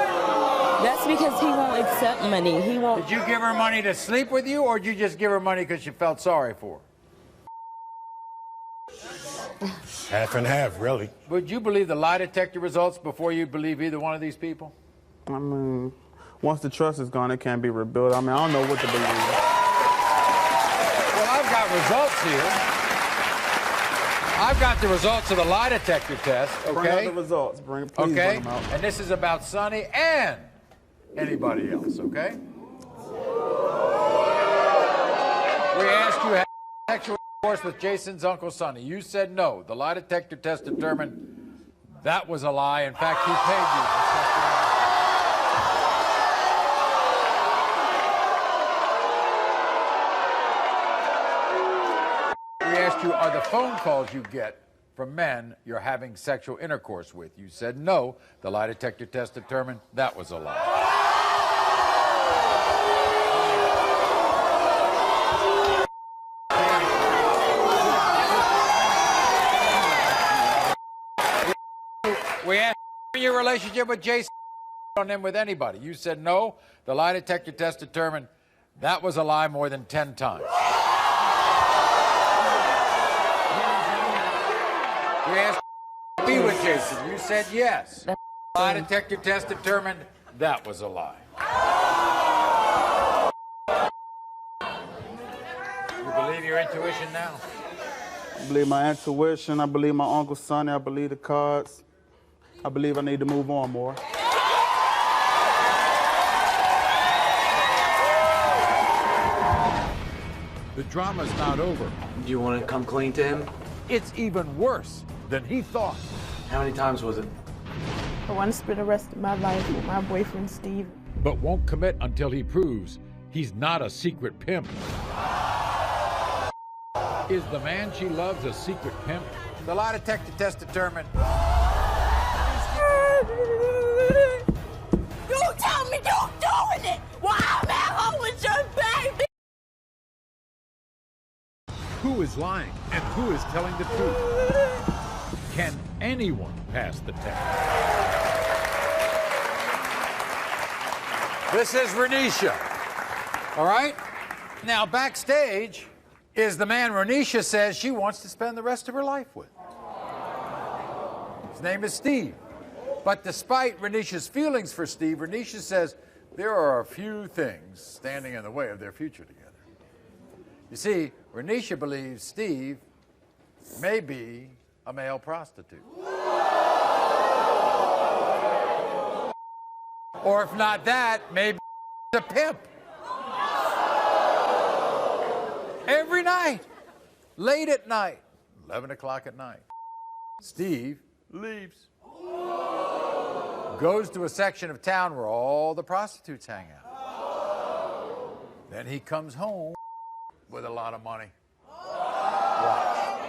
That's because he won't accept money. He won't. Did you give her money to sleep with you, or did you just give her money because you felt sorry for her? Half and half, really. Would you believe the lie detector results before you believe either one of these people? I mean, once the trust is gone, it can't be rebuilt. I mean, I don't know what to believe. Well, I've got results here. I've got the results of the lie detector test, okay? Bring out the results. Please okay? bring them out. And this is about Sonny and anybody else, okay? We asked you, have sexual intercourse with Jason's Uncle Sonny. You said no. The lie detector test determined that was a lie. In fact, he paid you for sexual intercourse. We asked you, are the phone calls you get from men you're having sexual intercourse with? You said no. The lie detector test determined that was a lie. We asked your relationship with Jason on him with anybody. You said no. The lie detector test determined that was a lie more than 10 times. We asked you to be with Jason. You said yes. The lie detector test determined that was a lie. You believe your intuition now? I believe my intuition. I believe my Uncle Sonny. I believe the cards. I believe I need to move on more. The drama's not over. Do you want to come clean to him? It's even worse than he thought. How many times was it? I want to spend the rest of my life with my boyfriend, Steve. But won't commit until he proves he's not a secret pimp. Is the man she loves a secret pimp? The lie detector test determined. You tell me you're doing it while I'm at home with your baby. Who is is lying and who is telling the truth? Can anyone pass the test? This is Renisha. All right? Now, backstage is the man Renisha says she wants to spend the rest of her life with. His name is Steve. But despite Renisha's feelings for Steve, Renisha says there are a few things standing in the way of their future together. You see, Renisha believes Steve may be a male prostitute. Or if not that, maybe a pimp. Every night, late at night, 11 o'clock at night, Steve leaves. Goes to a section of town where all the prostitutes hang out. Then he comes home with a lot of money. I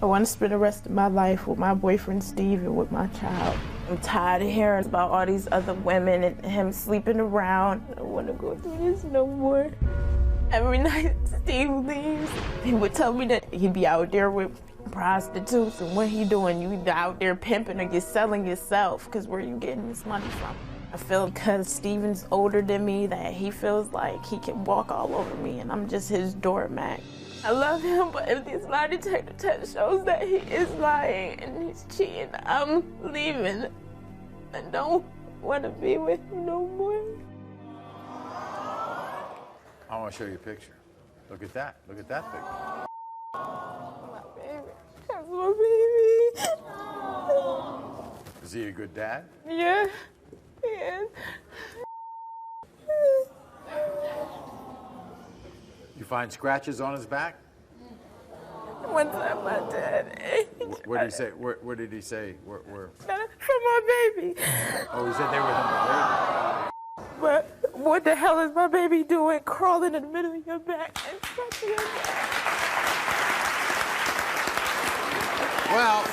want to spend the rest of my life with my boyfriend Steve and with my child. I'm tired of hearing about all these other women and him sleeping around. I don't want to go through this no more. Every night Steve leaves, he would tell me that he'd be out there with prostitutes, and what he doing? You either out there pimping or you're selling yourself, because where you getting this money from? I feel because Steven's older than me that he feels like he can walk all over me and I'm just his doormat. I love him, but if this lie detector test shows that he is lying and he's cheating, I'm leaving. I don't want to be with him no more. I want to show you a picture. Look at that. Look at that picture. My baby. That's my baby. Is he a good dad? Yeah. He is. You find scratches on his back? One time my dad. What did he say? Where did he say? Where? From my baby. Oh, he said they were from the baby. But what the hell is my baby doing crawling in the middle of your back and scratching your back? Well,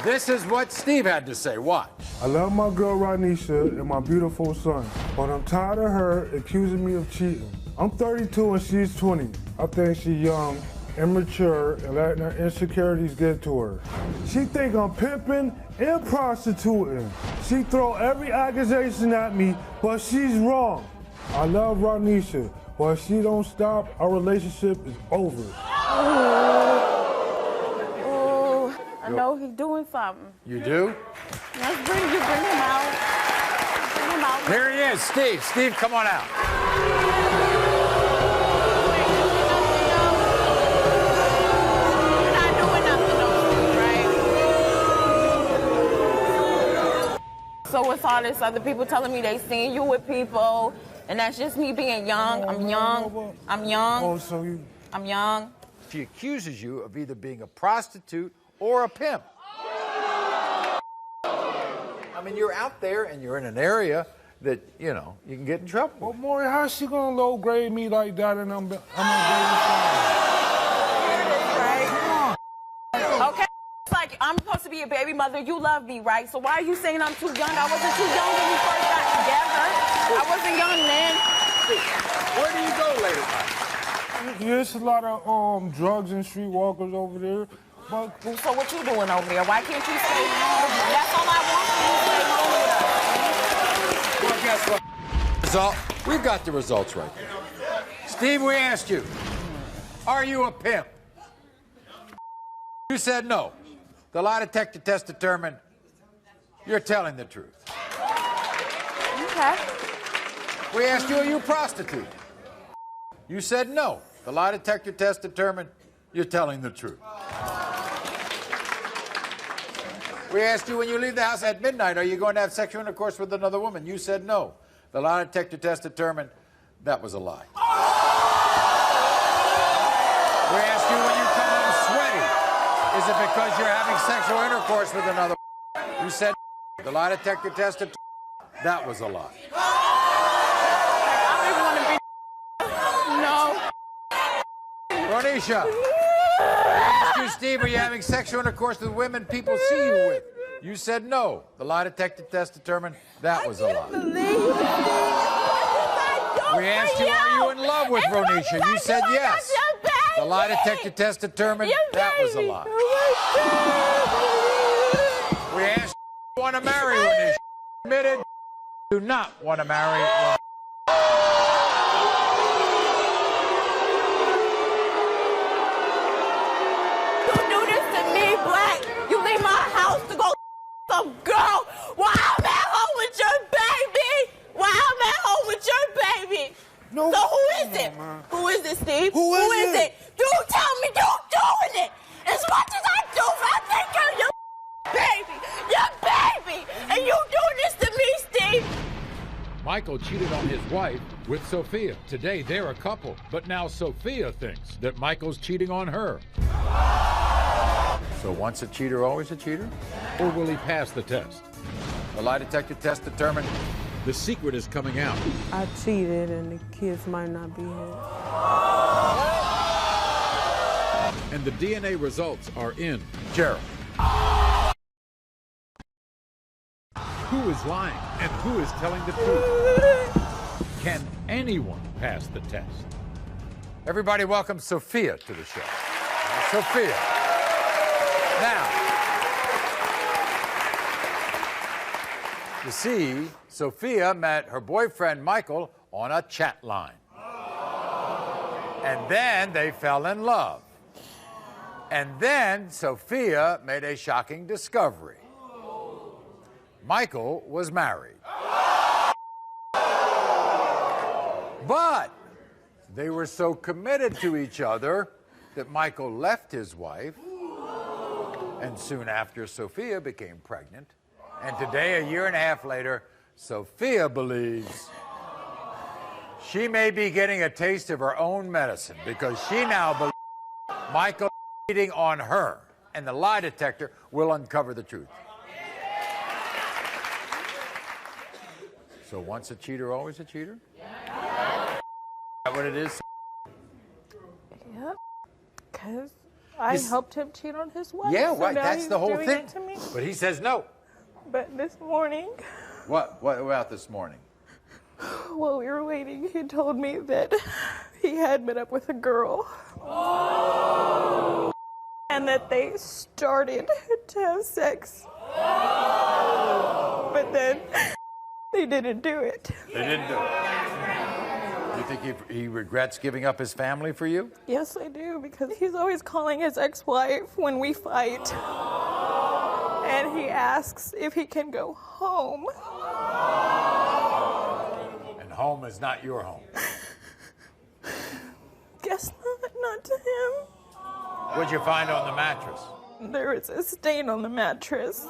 this is what Steve had to say. Watch. I love my girl Ronisha and my beautiful son, but I'm tired of her accusing me of cheating. I'm 32 and she's 20. I think she's young, immature, and letting her insecurities get to her. She think I'm pimping and prostituting. She throw every accusation at me, but she's wrong. I love Ronisha, but if she don't stop, our relationship is over. Oh, I know he's doing something. You do? Let's bring him out. Bring him out. Here he is, Steve. Steve, come on out. So what's all this other people telling me they seen you with people, and that's just me being young. I'm young. I'm young. Oh, so you... I'm young. She accuses you of either being a prostitute or a pimp. I mean, you're out there and you're in an area that, you know, you can get in trouble. Well, Maury, how's she gonna low grade me like that and I'm gonna Okay. It's like I'm supposed to be a baby mother. You love me, right? So why are you saying I'm too young? I wasn't too young when we first got together. I wasn't young then. Where do you go late at night? Yeah, there's a lot of drugs and streetwalkers over there. But so what you doing over there? Why can't you stay home? That's all I want from you. Stay home with us. Well, guess what? Result? We've got the results right there. Steve, we asked you, are you a pimp? You said no. The lie detector test determined you're telling the truth. Okay. We asked you, are you a prostitute? You said no. The lie detector test determined you're telling the truth. We asked you, when you leave the house at midnight, are you going to have sexual intercourse with another woman? You said no. The lie detector test determined that was a lie. We asked you, when you come home sweaty, is it because you're having sexual intercourse with another woman? You said no. The lie detector test determined that was a lie. No. Ronisha, we asked you, Steve, are you having sexual intercourse with women people see you with? You said no. The lie detector test determined that was a lie. We asked you, are you in love with Ronisha? You said yes. The lie detector test determined that was a lie. We asked you want to marry when they admitted do not want to marry. You do this to me, Black. You leave my house to go some girl while I'm at home with your baby. While I'm at home with your baby. No. So who is it? Who is it, Steve? Who is it? You tell me you're doing it. As much as I do, I think you're your baby. Your baby. And you doing this to me, Steve. Michael cheated on his wife with Sophia. Today, they're a couple. But now Sophia thinks that Michael's cheating on her. So once a cheater, always a cheater? Or will he pass the test? The lie detector test determined the secret is coming out. I cheated and the kids might not be here. And the DNA results are in. Gerald. Who is lying and who is telling the truth? Can anyone pass the test? Everybody welcome Sophia to the show. Sophia. Now, you see, Sophia met her boyfriend Michael on a chat line. And then they fell in love. And then Sophia made a shocking discovery. Michael was married. But they were so committed to each other that Michael left his wife, and soon after, Sophia became pregnant. And today, a year and a half later, Sophia believes she may be getting a taste of her own medicine because she now believes Michael is cheating on her, and the lie detector will uncover the truth. So once a cheater, always a cheater? Is that what it is? Yep. Because I helped him cheat on his wife. Yeah, so right. now That's he's the whole doing thing. it to me. But he says no. But this morning, What about this morning? while we were waiting, he told me that he had met up with a girl. And that they started to have sex. But then they didn't do it. They didn't do it. You think he regrets giving up his family for you? Yes, I do, because he's always calling his ex-wife when we fight. And he asks if he can go home. And home is not your home. Guess not to him. What'd you find on the mattress? There is a stain on the mattress.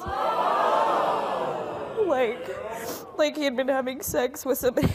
Like he had been having sex with somebody.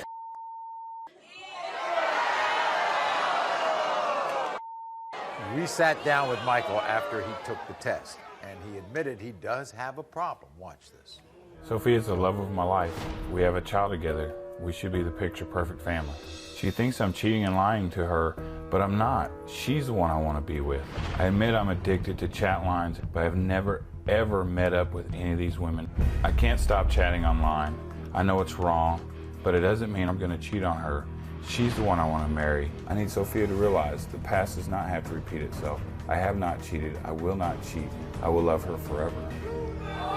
We sat down with Michael after he took the test, and he admitted he does have a problem. Watch this. Sophia's the love of my life. We have a child together. We should be the picture-perfect family. She thinks I'm cheating and lying to her, but I'm not. She's the one I want to be with. I admit I'm addicted to chat lines, but I've never, ever met up with any of these women. I can't stop chatting online. I know it's wrong, but it doesn't mean I'm going to cheat on her. She's the one I want to marry. I need Sophia to realize the past does not have to repeat itself. I have not cheated. I will not cheat. I will love her forever.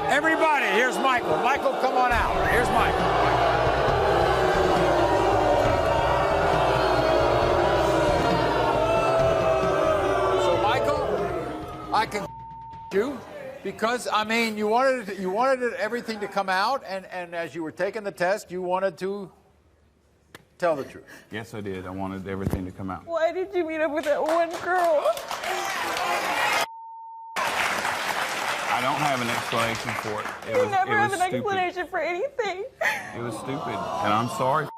Everybody, here's Michael. Michael, come on out. Here's Michael. I can you because I mean you wanted everything to come out, and as you were taking the test, you wanted to tell the truth. Yes, I did. I wanted everything to come out. Why did you meet up with that one girl? I don't have an explanation for it. You never have an explanation for anything. It was stupid, and I'm sorry.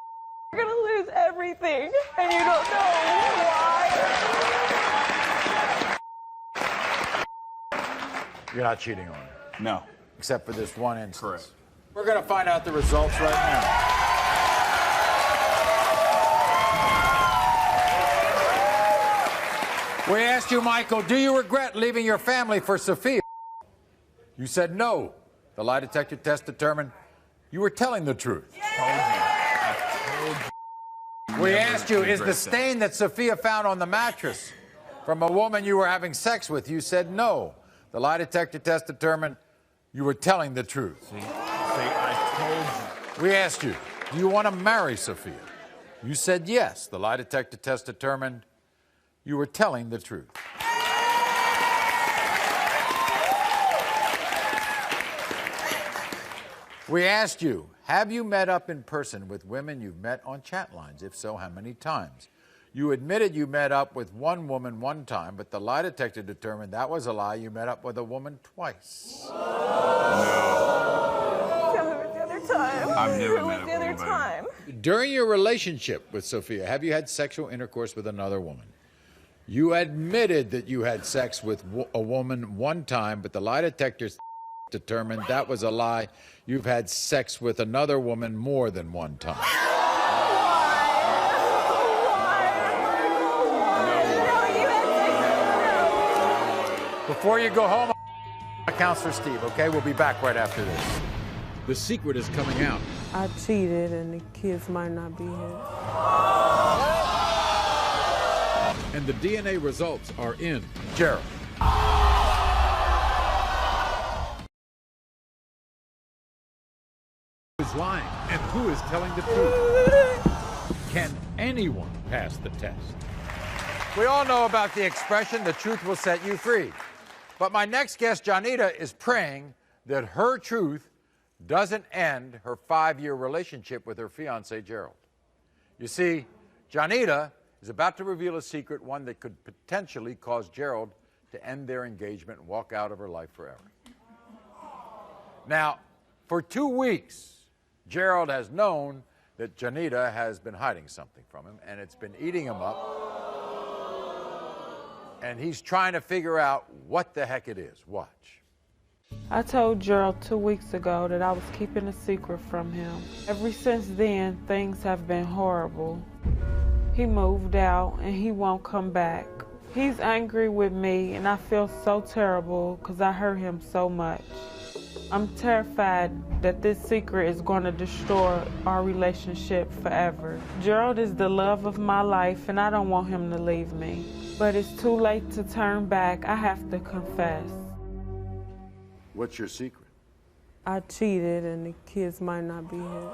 You're gonna lose everything, and you don't know why. You're not cheating on her. No. Except for this one instance. Correct. We're going to find out the results right now. We asked you, Michael, do you regret leaving your family for Sophia? You said no. The lie detector test determined you were telling the truth. I told you. We asked you, is the stain that Sophia found on the mattress From a woman you were having sex with, you said no. The lie detector test determined you were telling the truth. See, I told you. We asked you, do you want to marry Sophia? You said yes. The lie detector test determined you were telling the truth. We asked you, have you met up in person with women you've met on chat lines? If so, how many times? You admitted you met up with one woman one time, but the lie detector determined that was a lie. You met up with a woman twice. No. The other time. I've never met up The with other anybody. time. During your relationship with Sophia, have you had sexual intercourse with another woman? You admitted that you had sex with a woman one time, but the lie detector determined that was a lie. You've had sex with another woman more than one time. Before you go home, Counselor Steve, okay? We'll be back right after this. The secret is coming out. I cheated and the kids might not be here. And the DNA results are in. Gerald. Who is lying and who is telling the truth? Can anyone pass the test? We all know about the expression, the truth will set you free. But my next guest, Johnita, is praying that her truth doesn't end her 5-year relationship with her fiancé, Gerald. You see, Johnita is about to reveal a secret, one that could potentially cause Gerald to end their engagement and walk out of her life forever. Now, for 2 weeks, Gerald has known that Johnita has been hiding something from him, and it's been eating him up. And he's trying to figure out what the heck it is. Watch. I told Gerald 2 weeks ago that I was keeping a secret from him. Ever since then, things have been horrible. He moved out and he won't come back. He's angry with me and I feel so terrible because I hurt him so much. I'm terrified that this secret is going to destroy our relationship forever. Gerald is the love of my life and I don't want him to leave me. But it's too late to turn back. I have to confess. What's your secret? I cheated and the kids might not be here.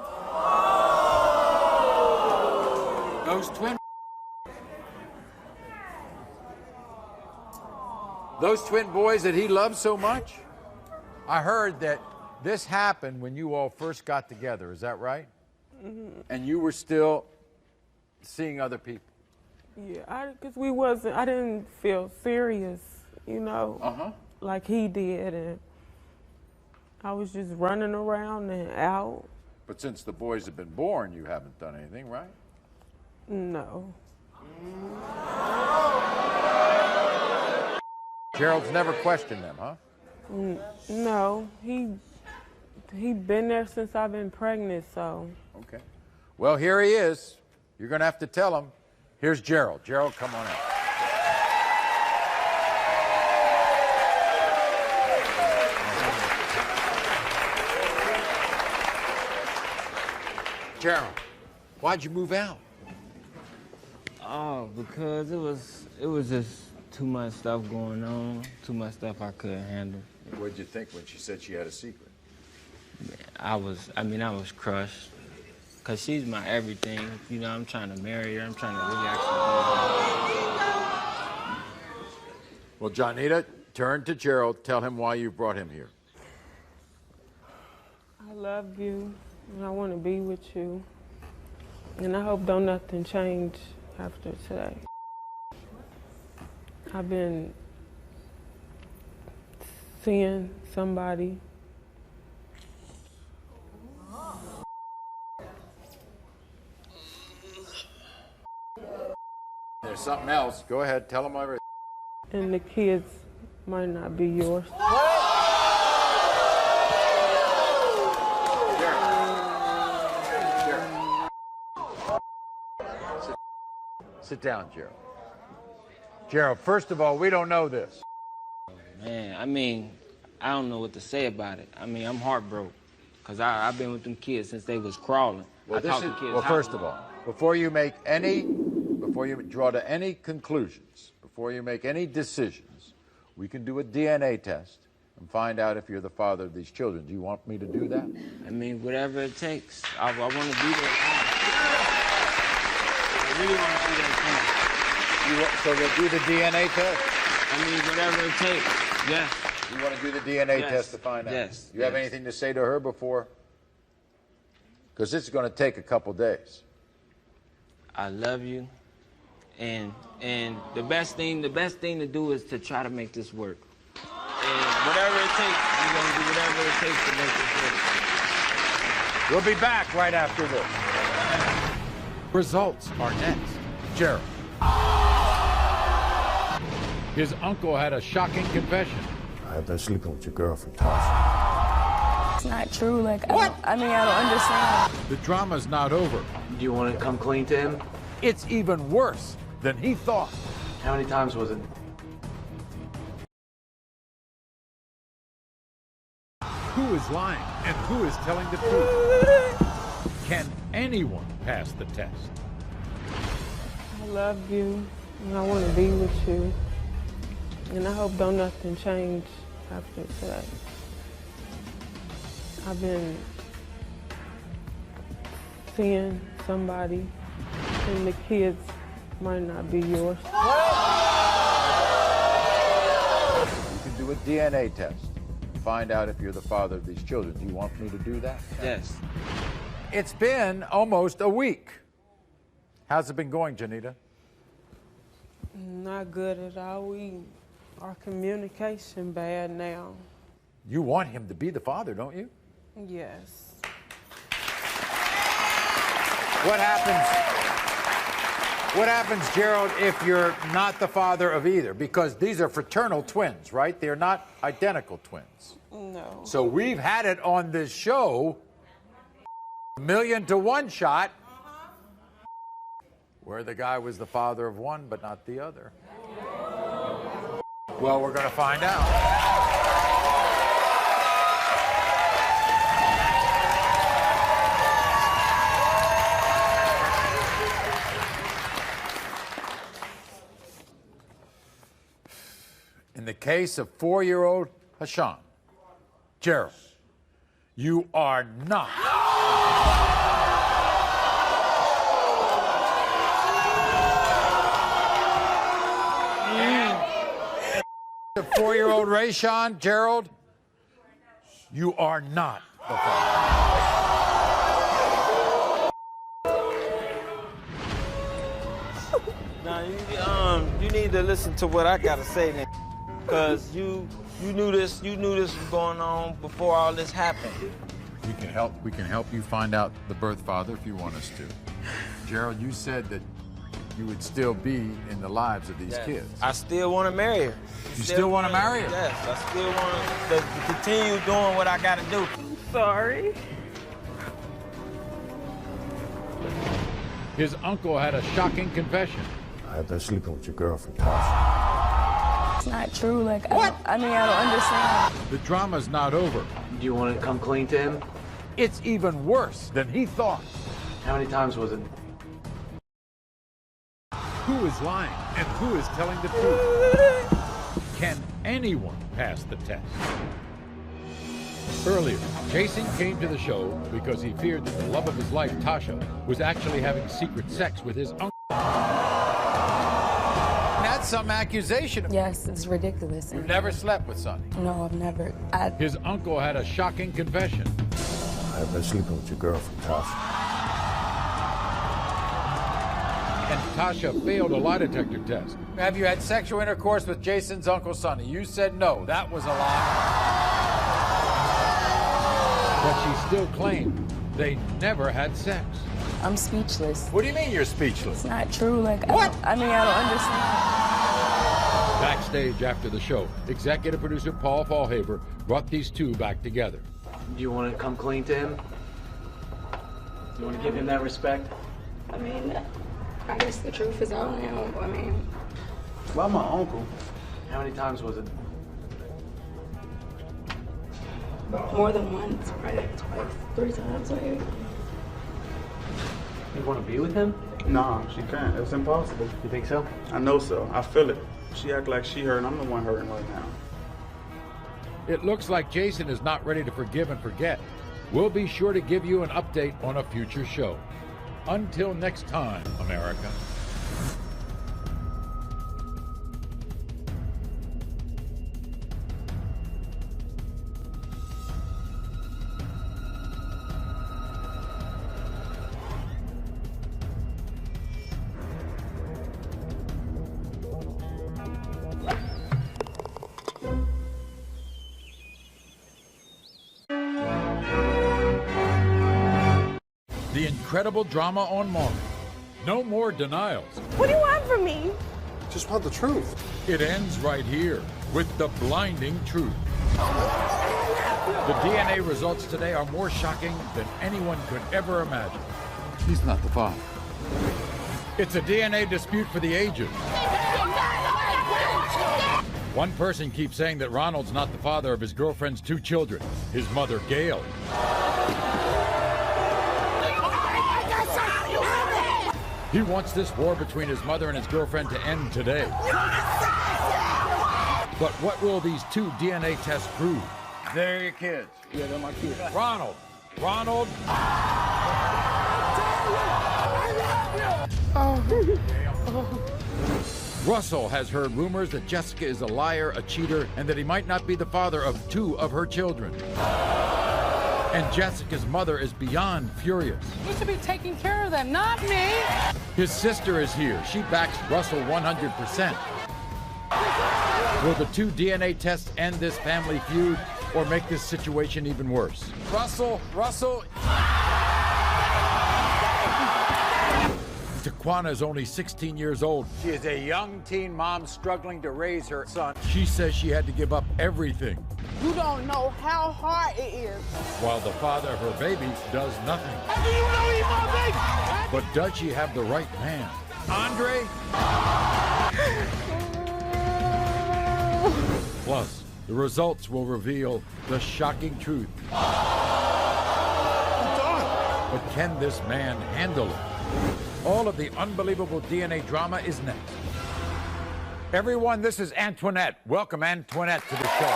Those twin boys that he loves so much? I heard that this happened when you all first got together. Is that right? Mm-hmm. And you were still seeing other people? Yeah, because I didn't feel serious, you know, like he did. And I was just running around and out. But since the boys have been born, you haven't done anything, right? No. Gerald's never questioned them, huh? No, he been there since I've been pregnant, so. Okay. Well, here he is. You're going to have to tell him. Here's Gerald. Gerald, come on out. Gerald, why'd you move out? Oh, because it was just too much stuff going on, too much stuff I couldn't handle. What'd you think when she said she had a secret? I was crushed. Cause she's my everything. You know, I'm trying to marry her. I'm trying to really actually. Well, Johnita, turn to Gerald. Tell him why you brought him here. I love you, and I want to be with you. And I hope don't nothing change after today. I've been seeing somebody. There's something else. Go ahead, tell him everything. And the kids might not be yours. Sit down, Gerald. Gerald, first of all, we don't know this. Man, I mean, I don't know what to say about it. I mean, I'm heartbroken. Because I've been with them kids since they was crawling. Well, first of all, before you draw to any conclusions, before you make any decisions, we can do a DNA test and find out if you're the father of these children. Do you want me to do that? I mean, whatever it takes. I want to be there. I really want to be there. So we'll do the DNA test? I mean, whatever it takes. Yes. You want to do the DNA test to find out? Yes. You have anything to say to her before? Because this is going to take a couple days. I love you, and the best thing to do is to try to make this work. And whatever it takes, we're going to do whatever it takes to make this work. We'll be back right after this. Results are next. Gerald. His uncle had a shocking confession. I've been sleeping with your girlfriend, Tasha. It's not true. Like, I don't understand. The drama's not over. Do you want to come clean to him? It's even worse than he thought. How many times was it? Who is lying and who is telling the truth? Can anyone pass the test? I love you, and I want to be with you. And I hope don't nothing change after today. I've been seeing somebody, and the kids might not be yours. You can do a DNA test. Find out if you're the father of these children. Do you want me to do that? Yes. It's been almost a week. How's it been going, Janita? Not good at all. Our communication bad now. You want him to be the father, don't you? Yes. What happens, Gerald, if you're not the father of either? Because these are fraternal twins, right? They're not identical twins. No. So we've had it on this show, 1,000,000 to 1 shot, where the guy was the father of one but not the other. Well, we're going to find out. In the case of 4-year-old Hashan, Gerald, you are not. The 4-year-old Rayshawn, Gerald, you are not the father. Now, you need to listen to what I gotta say then, because you knew this was going on before all this happened. We can help you find out the birth father if you want us to. Gerald, you said that you would still be in the lives of these kids. I still want to marry her. You still want to marry her? Yes, I still want to continue doing what I got to do. I'm sorry. His uncle had a shocking confession. I've been sleeping with your girlfriend, Tasha. It's not true. Like, I don't understand. The drama's not over. Do you want to come clean to him? It's even worse than he thought. How many times was it? Who is lying and who is telling the truth? Can anyone pass the test? Earlier, Jason came to the show because he feared that the love of his life, Tasha, was actually having secret sex with his uncle. That's some accusation. Yes, it's ridiculous. You've never slept with Sonny? No, I've never. His uncle had a shocking confession. I've been sleeping with your girlfriend, Tasha. And Tasha failed a lie detector test. Have you had sexual intercourse with Jason's uncle Sonny? You said no. That was a lie. But she still claimed they never had sex. I'm speechless. What do you mean you're speechless? It's not true. Like, I don't understand. Backstage after the show, executive producer Paul Fallhaber brought these two back together. Do you want to come clean to him? Do you want to give him that respect? I mean, I guess the truth is out now. I mean, Why my uncle? How many times was it? more than once, probably like twice, 3 times maybe. You want to be with him? Nah, she can't. It's impossible. You think so? I know so. I feel it. She act like she hurt, and I'm the one hurting right now. It looks like Jason is not ready to forgive and forget. We'll be sure to give you an update on a future show. Until next time, America. The incredible drama on Maury. No more denials. What do you want from me? Just want the truth. It ends right here with the blinding truth. The DNA results today are more shocking than anyone could ever imagine. He's not the father. It's a DNA dispute for the ages. One person keeps saying that Ronald's not the father of his girlfriend's 2 children, his mother, Gail. He wants this war between his mother and his girlfriend to end today. But what will these 2 DNA tests prove? They're your kids. Yeah, they're my kids. Ronald. Ronald. Russell has heard rumors that Jessica is a liar, a cheater, and that he might not be the father of 2 of her children. And Jessica's mother is beyond furious. You should be taking care of them, not me. His sister is here. She backs Russell 100%. Will the 2 DNA tests end this family feud or make this situation even worse? Russell. Taquana is only 16 years old. She is a young teen mom struggling to raise her son. She says she had to give up everything, You don't know how hard it is. while the father of her baby does nothing. How do you know he's my baby? But does she have the right man? Andre? Plus, the results will reveal the shocking truth. But can this man handle it? All of the unbelievable DNA drama is next. Everyone, this is Antoinette. Welcome, Antoinette, to the show.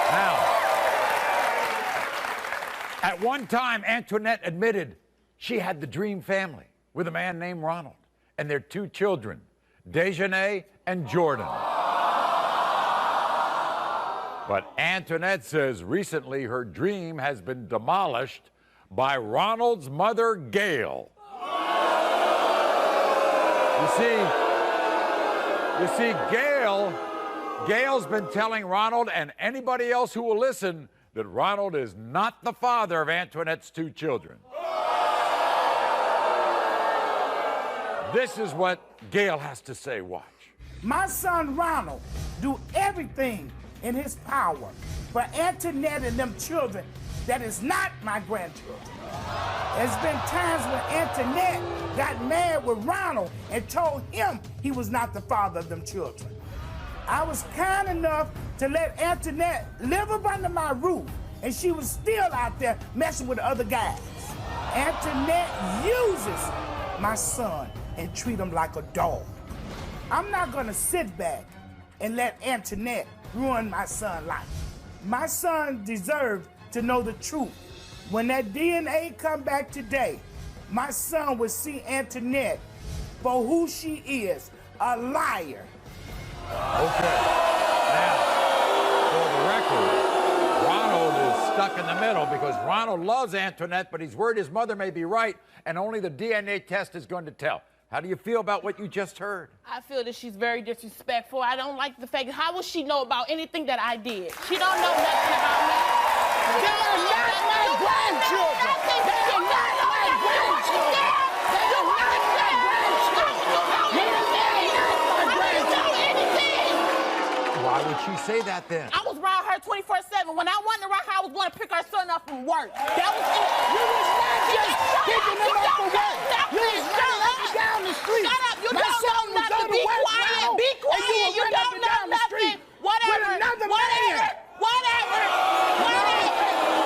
Now, at one time, Antoinette admitted she had the dream family with a man named Ronald and their 2 children, Dejanay and Jordan. But Antoinette says recently her dream has been demolished by Ronald's mother, Gail. You see, Gail's been telling Ronald and anybody else who will listen that Ronald is not the father of Antoinette's 2 children. This is what Gail has to say. Watch. My son Ronald do everything in his power for Antoinette and them children that is not my grandchildren. There's been times when Antoinette got mad with Ronald and told him he was not the father of them children. I was kind enough to let Antoinette live up under my roof, and she was still out there messing with other guys. Antoinette uses my son and treat him like a dog. I'm not gonna sit back and let Antoinette ruin my son's life. My son deserves to know the truth. When that DNA come back today, my son will see Antoinette for who she is, a liar. Okay. Now, for the record, Ronald is stuck in the middle because Ronald loves Antoinette, but he's worried his mother may be right, and only the DNA test is going to tell. How do you feel about what you just heard? I feel that she's very disrespectful. I don't like the fact, how will she know about anything that I did? She don't know nothing about me. They are not my grandchildren. They are not my grandchildren. They are not my grandchildren. They are not my grandchildren. Why would she say that then? I was around her 24/7. When I wasn't around her, I was going to pick her son up from work. That was it. You was not just picking him up from work. You was running up and down the street. Shut up. You My don't son know was nothing. going Be to work quiet. now, Be and quiet. you You were running up don't and know down the street nothing. Whatever. with another Whatever. man. Whatever. Whatever.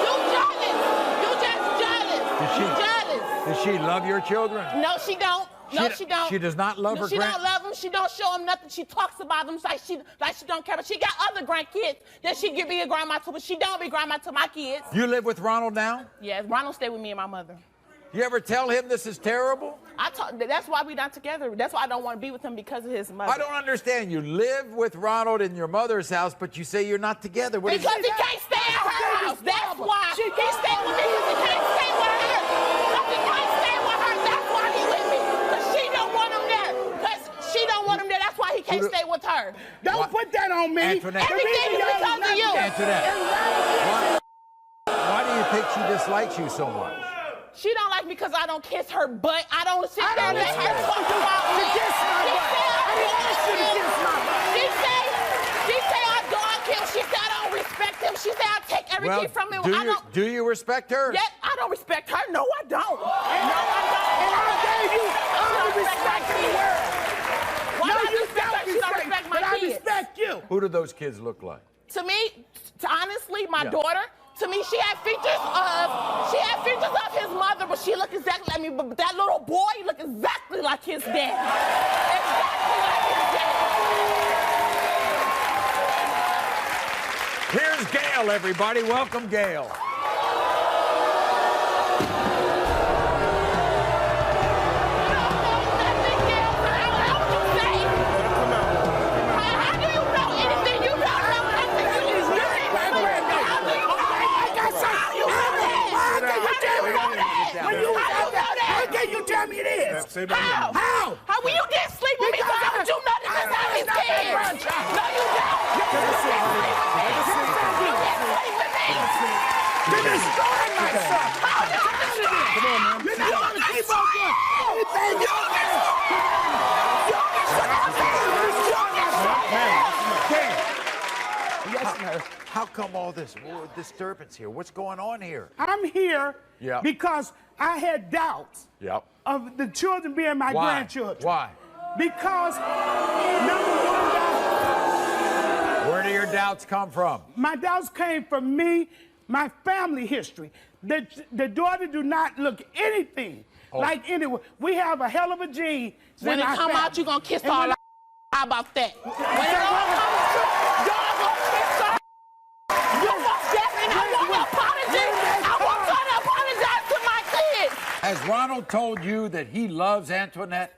You jealous. You just jealous. You jealous. Does she love your children? No, she don't. No, she don't. She does not love her She don't love them. She don't show them nothing. She talks about them like she don't care. But she got other grandkids that she can be a grandma to, but she don't be grandma to my kids. You live with Ronald now? Yes, Ronald stay with me and my mother. You ever tell him this is terrible? That's why we not together. That's why I don't want to be with him, because of his mother. I don't understand. You live with Ronald in your mother's house, but you say you're not together. What because he can't stay at her house. That's why. He stay with me because he can't stay with her. Because he can't stay with her. That's why he with me. Because she don't want him there. Because she don't want him there. That's why he can't stay with her. Don't put that on me. Antoinette. Everything is because of you. Antoinette. Why do you think she dislikes you so much? She don't like me because I don't kiss her butt. I don't sit there and let her talk about me. Kiss my butt. I didn't ask you to kiss my butt. She say I dog him. She say I don't respect him. She say I take everything from him. Do you respect her? Yes, I don't respect her. No, I don't. No, I don't. And I gave you all the respect in the world. Why do you respect her? She don't respect my kids. But I kids. respect you. Who do those kids look like? To me, honestly, my daughter, to me, she had features of his mother, but she looked exactly like me. But that little boy looked exactly like his dad. Exactly like his dad. Here's Gail, everybody. Welcome, Gail. Tell me it is. How? How? When you didn't sleep with me, because I don't do nothing to have these kids. No, you don't. You didn't sleep with me. You're destroying myself. How did you destroy? Come on, man. You're not going to keep on doing anything you How come all this disturbance here? What's going on here? I'm here because I had doubts of the children being my grandchildren. Why? Because, number one, where do your doubts come from? My doubts came from me, my family history. The daughter do not look anything like anyone. We have a hell of a gene. When it come out, you're going to kiss all out. How about that? When it all comes true, y'all going to kiss her. You most definitely, I want to apologize. I want her to apologize to my kids. Has Ronald told you that he loves Antoinette?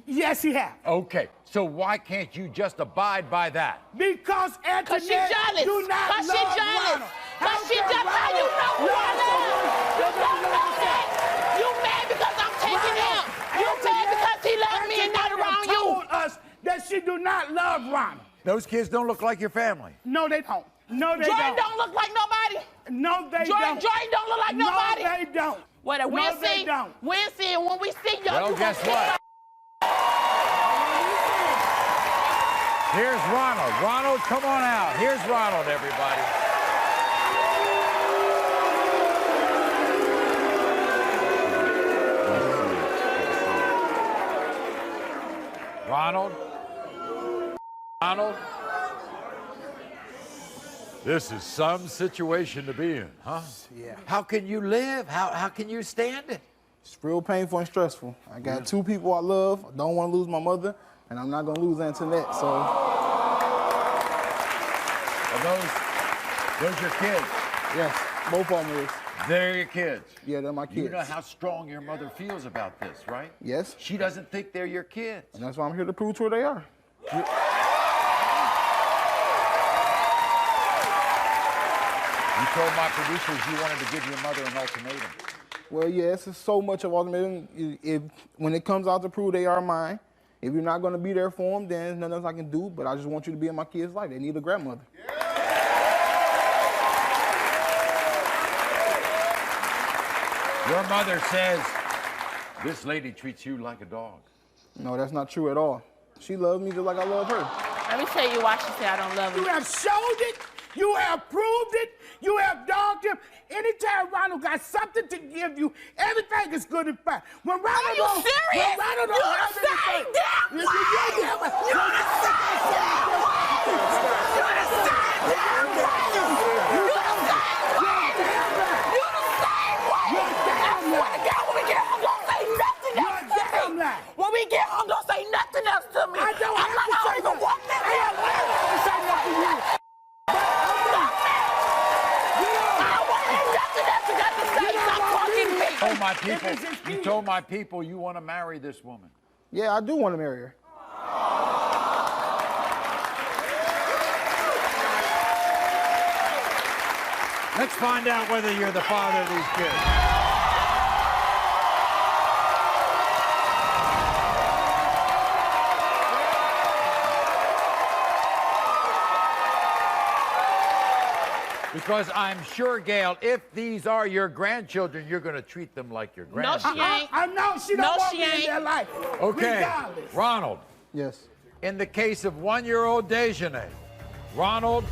Yes, he has. Okay, so why can't you just abide by that? Because Antoinette do not love Ronald. Because she just how you know who I love. You don't know that. You mad because I'm taking him. You mad because he loves me and not around you. Told us that she do not love Ronald. Those kids don't look like your family. No, they don't. No, they Jordan don't. don't look like nobody. No, they don't. Jordan don't look like nobody. No, they don't. Well, we'll see. We'll see. And when we see y'all, well, guess what? Here's Ronald. Ronald, come on out. Here's Ronald, everybody. Ronald? Ronald? This is some situation to be in, huh? Yeah. How can you live? How can you stand it? It's real painful and stressful. I got two people I love. I don't want to lose my mother, and I'm not going to lose Antoinette, so. Are those your kids? Yes, both of them is. They're your kids? Yeah, they're my kids. You know how strong your mother feels about this, right? Yes. She doesn't think they're your kids. And that's why I'm here to prove to her they are. You told my producers you wanted to give your mother an ultimatum. Well, yes, it's so much of ultimatum. When it comes out to prove they are mine, if you're not going to be there for them, then there's nothing else I can do, but I just want you to be in my kids' life. They need a grandmother. Your mother says this lady treats you like a dog. No, that's not true at all. She loves me just like I love her. Let me tell you why she said I don't love him. You have showed it. You have proved it. You have dogged him. Anytime Ronald got something to give you, everything is good and fine. When Ronald Are you serious? When Ronald don't have anything. You the same When we get home, don't say nothing else to me. I told my people you want to marry this woman. Yeah, I do want to marry her. Let's find out whether you're the father of these kids. Because I'm sure, Gail, if these are your grandchildren, you're going to treat them like your grandchildren. No, she ain't. I know she don't want me in their life. Okay, Regardless. Ronald. Yes. In the case of 1-year-old Dejanay, Ronald,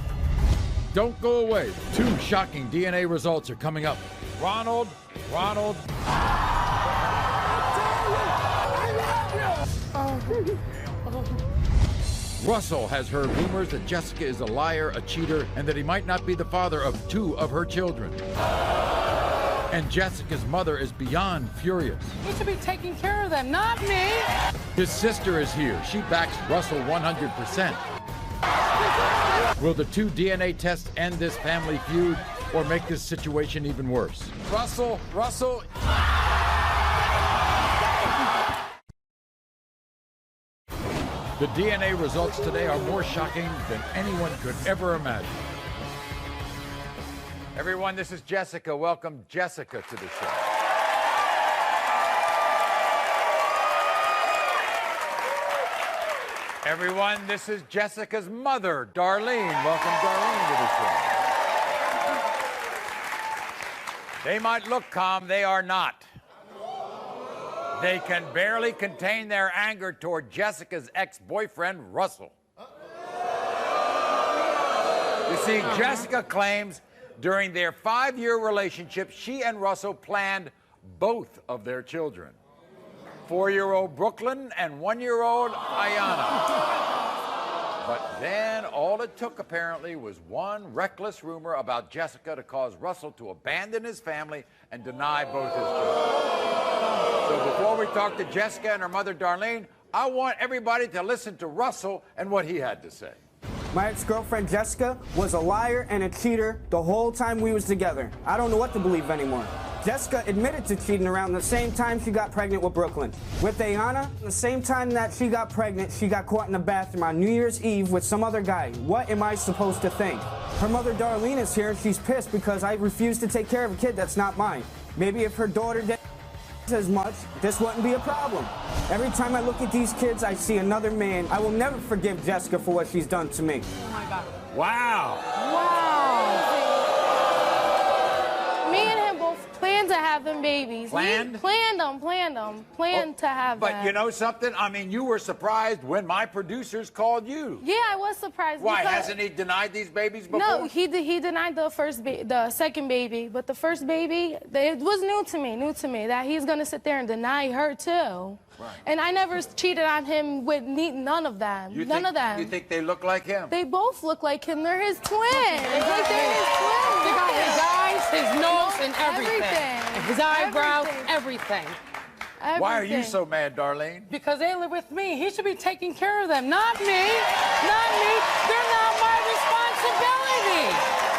don't go away. 2 shocking DNA results are coming up. Ronald. Russell has heard rumors that Jessica is a liar, a cheater, and that he might not be the father of 2 of her children. And Jessica's mother is beyond furious. He should be taking care of them, not me. His sister is here. She backs Russell 100%. Will the 2 DNA tests end this family feud or make this situation even worse? Russell. The DNA results today are more shocking than anyone could ever imagine. Everyone, this is Jessica. Welcome Jessica to the show. Everyone, this is Jessica's mother, Darlene. Welcome Darlene to the show. They might look calm, they are not. They can barely contain their anger toward Jessica's ex-boyfriend, Russell. You see, Jessica claims during their 5-year relationship, she and Russell planned both of their children. 4-year-old Brooklyn and 1-year-old Ayanna. But then all it took, apparently, was one reckless rumor about Jessica to cause Russell to abandon his family and deny both his children. So before we talk to Jessica and her mother, Darlene, I want everybody to listen to Russell and what he had to say. My ex-girlfriend Jessica was a liar and a cheater the whole time we was together. I don't know what to believe anymore. Jessica admitted to cheating around the same time she got pregnant with Brooklyn. With Ayanna, the same time that she got pregnant, she got caught in the bathroom on New Year's Eve with some other guy. What am I supposed to think? Her mother Darlene is here and she's pissed because I refuse to take care of a kid that's not mine. Maybe if her daughter did as much, this wouldn't be a problem. Every time I look at these kids, I see another man. I will never forgive Jessica for what she's done to me. Oh my God. Wow. Me and him both planned to have them babies. Planned? We planned to have them. But you know something? I mean, you were surprised when my producers called you. Yeah, I was surprised. Why, because... hasn't he denied these babies before? No, he denied the second baby, but the first baby, it was new to me that he's gonna sit there and deny her too. Right. And I never cheated on him with none of them. None of them. You think they look like him? They both look like him. They're his twins. Like they're his twins. They got his eyes, his nose, and everything. His eyebrows, everything. Why are you so mad, Darlene? Because they live with me. He should be taking care of them, not me. Not me. They're not my responsibility.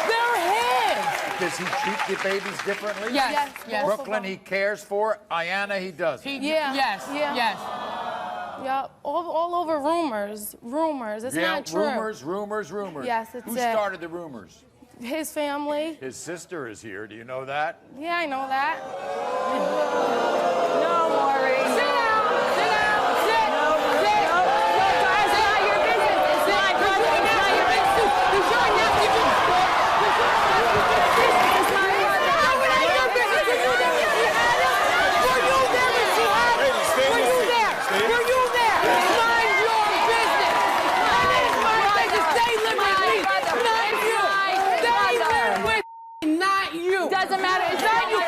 They're his. Does he treat the babies differently? Yes. Brooklyn he cares for, Ayanna he doesn't. Yes. Yeah, all over rumors. It's not true. Rumors. Yes, it's Who started the rumors? His family. His sister is here. Do you know that? Yeah, I know that. No, Maury. Sit down. Sit. No, guys, it's not your business. It's not your business. It's your nephew. It's my mother. How would I know business if you never see Adam? Were you there when she had it? Were you there? Mind your business. That is my business. They live with me, not you. They live with me, not you. Doesn't matter. It's not you.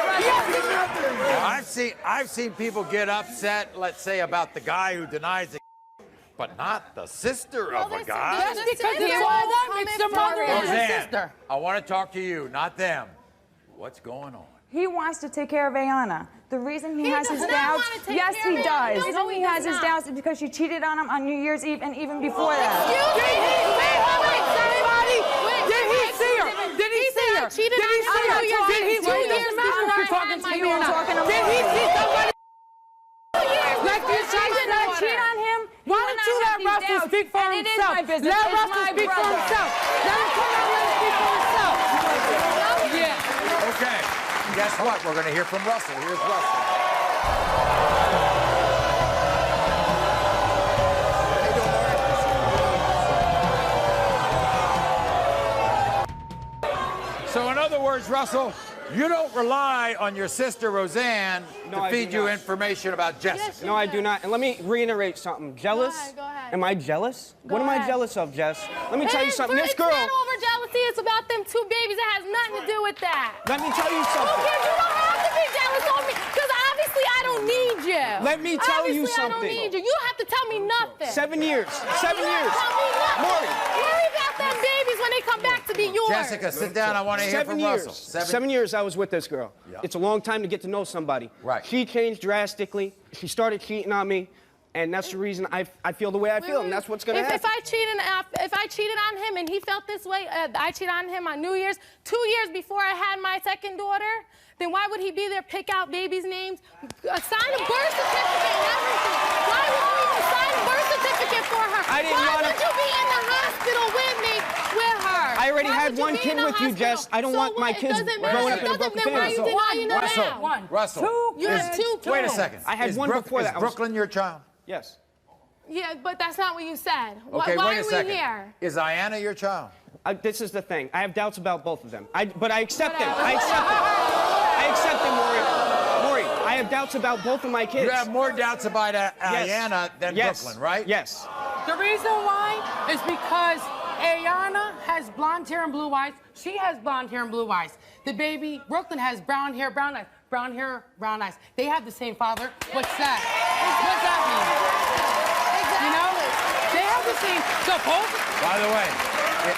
I've seen people get upset, let's say, about the guy who denies it, but not the sister of a guy. That's because it's all them. It's the mother and the sister. I want to talk to you, not them. What's going on? He wants to take care of Ayanna. The reason he has his doubts, yes, he does. The reason he has his doubts is because she cheated on him on New Year's Eve and even before that. Did he see her? Did he see her? Did he see her? Did he see her? Did he see her? talking to me or not? talking to Did he Maury. see somebody Like you said, cheat when I cheat on him, Why don't you let Russell speak for and himself? It is my business. Let It's Russell my speak for brother. himself. Let him come out and let him speak for himself. Yeah. Okay. Guess what? We're going to hear from Russell. Here's Russell. So in other words, Russell, you don't rely on your sister Roseanne to feed you information about Jessica. No, I do not. And let me reiterate something. Jealous? Go ahead. Am I jealous? What am I jealous of, Jess? Let me tell you something. This It's girl. not over jealousy. It's about them two babies. It has nothing to do with that. Let me tell you something. Okay, you don't have to be jealous of me because obviously I don't need you. Let me tell you Obviously, I don't something. need you. You don't have to tell me nothing. 7 years. 7 You don't years. tell me nothing. Maury. Worry about them babies when they come back to be yours. Jessica, sit down. I want to hear 7 from years. Russell. 7 years I was with this girl. Yeah. It's a long time to get to know somebody. Right. She changed drastically. She started cheating on me, and that's the reason I feel the way I feel, and that's what's gonna happen. If I cheated on him and he felt this way, I cheated on him on New Year's, 2 years before I had my second daughter, then why would he be there, pick out babies' names, sign a birth certificate and everything? Why would you even sign a birth certificate for her? I didn't Why wanna- would you be in the hospital with me, with her? I already Why had would you one be kid in the with you, hospital? Jess. I don't So want my what? kids It doesn't growing matter. up in a broken Then why are you family. denying her Russell, now? Russell. You had two kids. Wait a second. I had Is one before that. Is Brooklyn your child? Yes. Yeah, but that's not what you said. Okay, why wait a are second. we here? Is Ayanna your child? This is the thing. I have doubts about both of them. But I accept them. Whatever. I accept them. I accept them, Maury. Maury, I have doubts about both of my kids. You have more doubts about Ayanna than Brooklyn, right? Yes. The reason why is because Ayana has blonde hair and blue eyes. She has blonde hair and blue eyes. The baby, Brooklyn, has brown hair, brown eyes. Brown hair, brown eyes. They have the same father. What's that? What's that mean? You know? They have the same. By the way,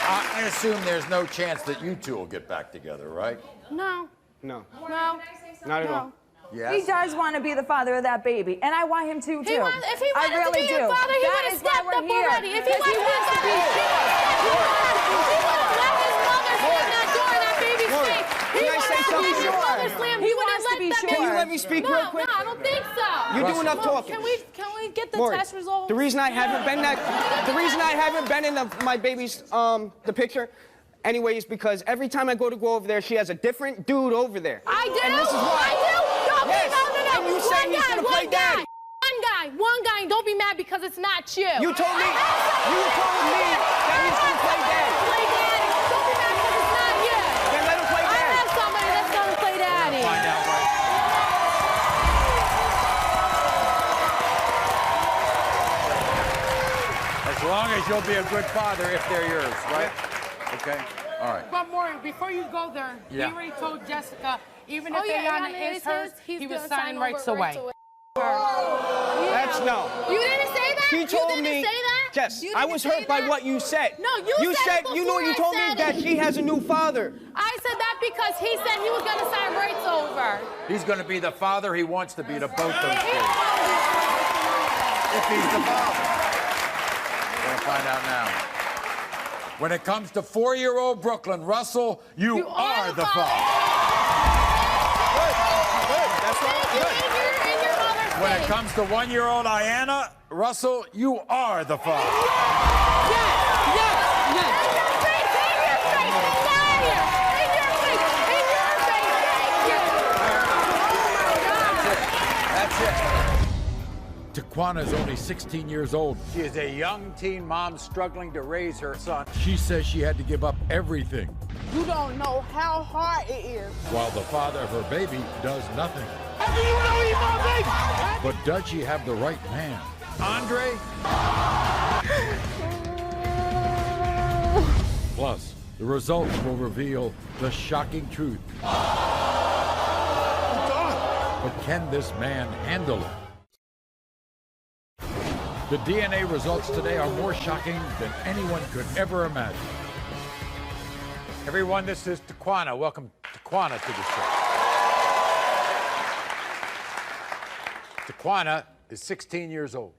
I assume there's no chance that you two will get back together, right? No. No. No. Not at all. Yes. He does want to be the father of that baby, and I want him to, too. If he wanted I really to be do. your father, he That would have is why stepped we're up here. already. If he Because wants to be, he would have let his mother slam that door in that baby's Maury, face. can He I would say have let something? his mother slam. He He would wants have to be let that sure. baby. Can you let me speak no, real quick? No, I don't think so. You do enough talking. Can we get the Maury, test results? the reason I haven't been in my baby's the picture anyway is because every time I go over there, she has a different dude over there. I do. And this is why. I do. Don't Yes. be, no. And you say he's gonna play daddy. One guy, and don't be mad because it's not you. You told me that he's gonna play daddy. Play daddy. Don't be mad because it's not you. Then let him play I daddy. have somebody that's gonna play daddy. Find out right As long as you'll be a good father if they're yours, right? Okay. All right. But Maury, before you go there, Yeah. he already told Jessica, even Oh, if yeah, Ayana Ayana is is hers, his, he he's was gonna signing sign rights over away. rights away. That's no. You didn't say that? She You told didn't me. say that? Yes, You I didn't was say hurt by that? what you said. No, you said it you know before you I told me said that it. she has a new father. I said that because he said he was gonna sign rights over. He's going to be the father he wants to be to both those kids. If he's the father. We're going to find out now. When it comes to 4-year-old Brooklyn, Russell, you are the father. Good. That's right. Good. In your mother's When it face. comes to 1-year-old Ayanna, Russell, you are the father. That's it. Taquana is only 16 years old. She is a young teen mom struggling to raise her son. She says she had to give up everything, You don't know how hard it is. while the father of her baby does nothing. How do you know he's my baby? But does she have the right man? Andre? Plus, the results will reveal the shocking truth. But can this man handle it? The DNA results today are more shocking than anyone could ever imagine. Everyone, this is Taquana. Welcome Taquana to the show. Taquana is 16 years old.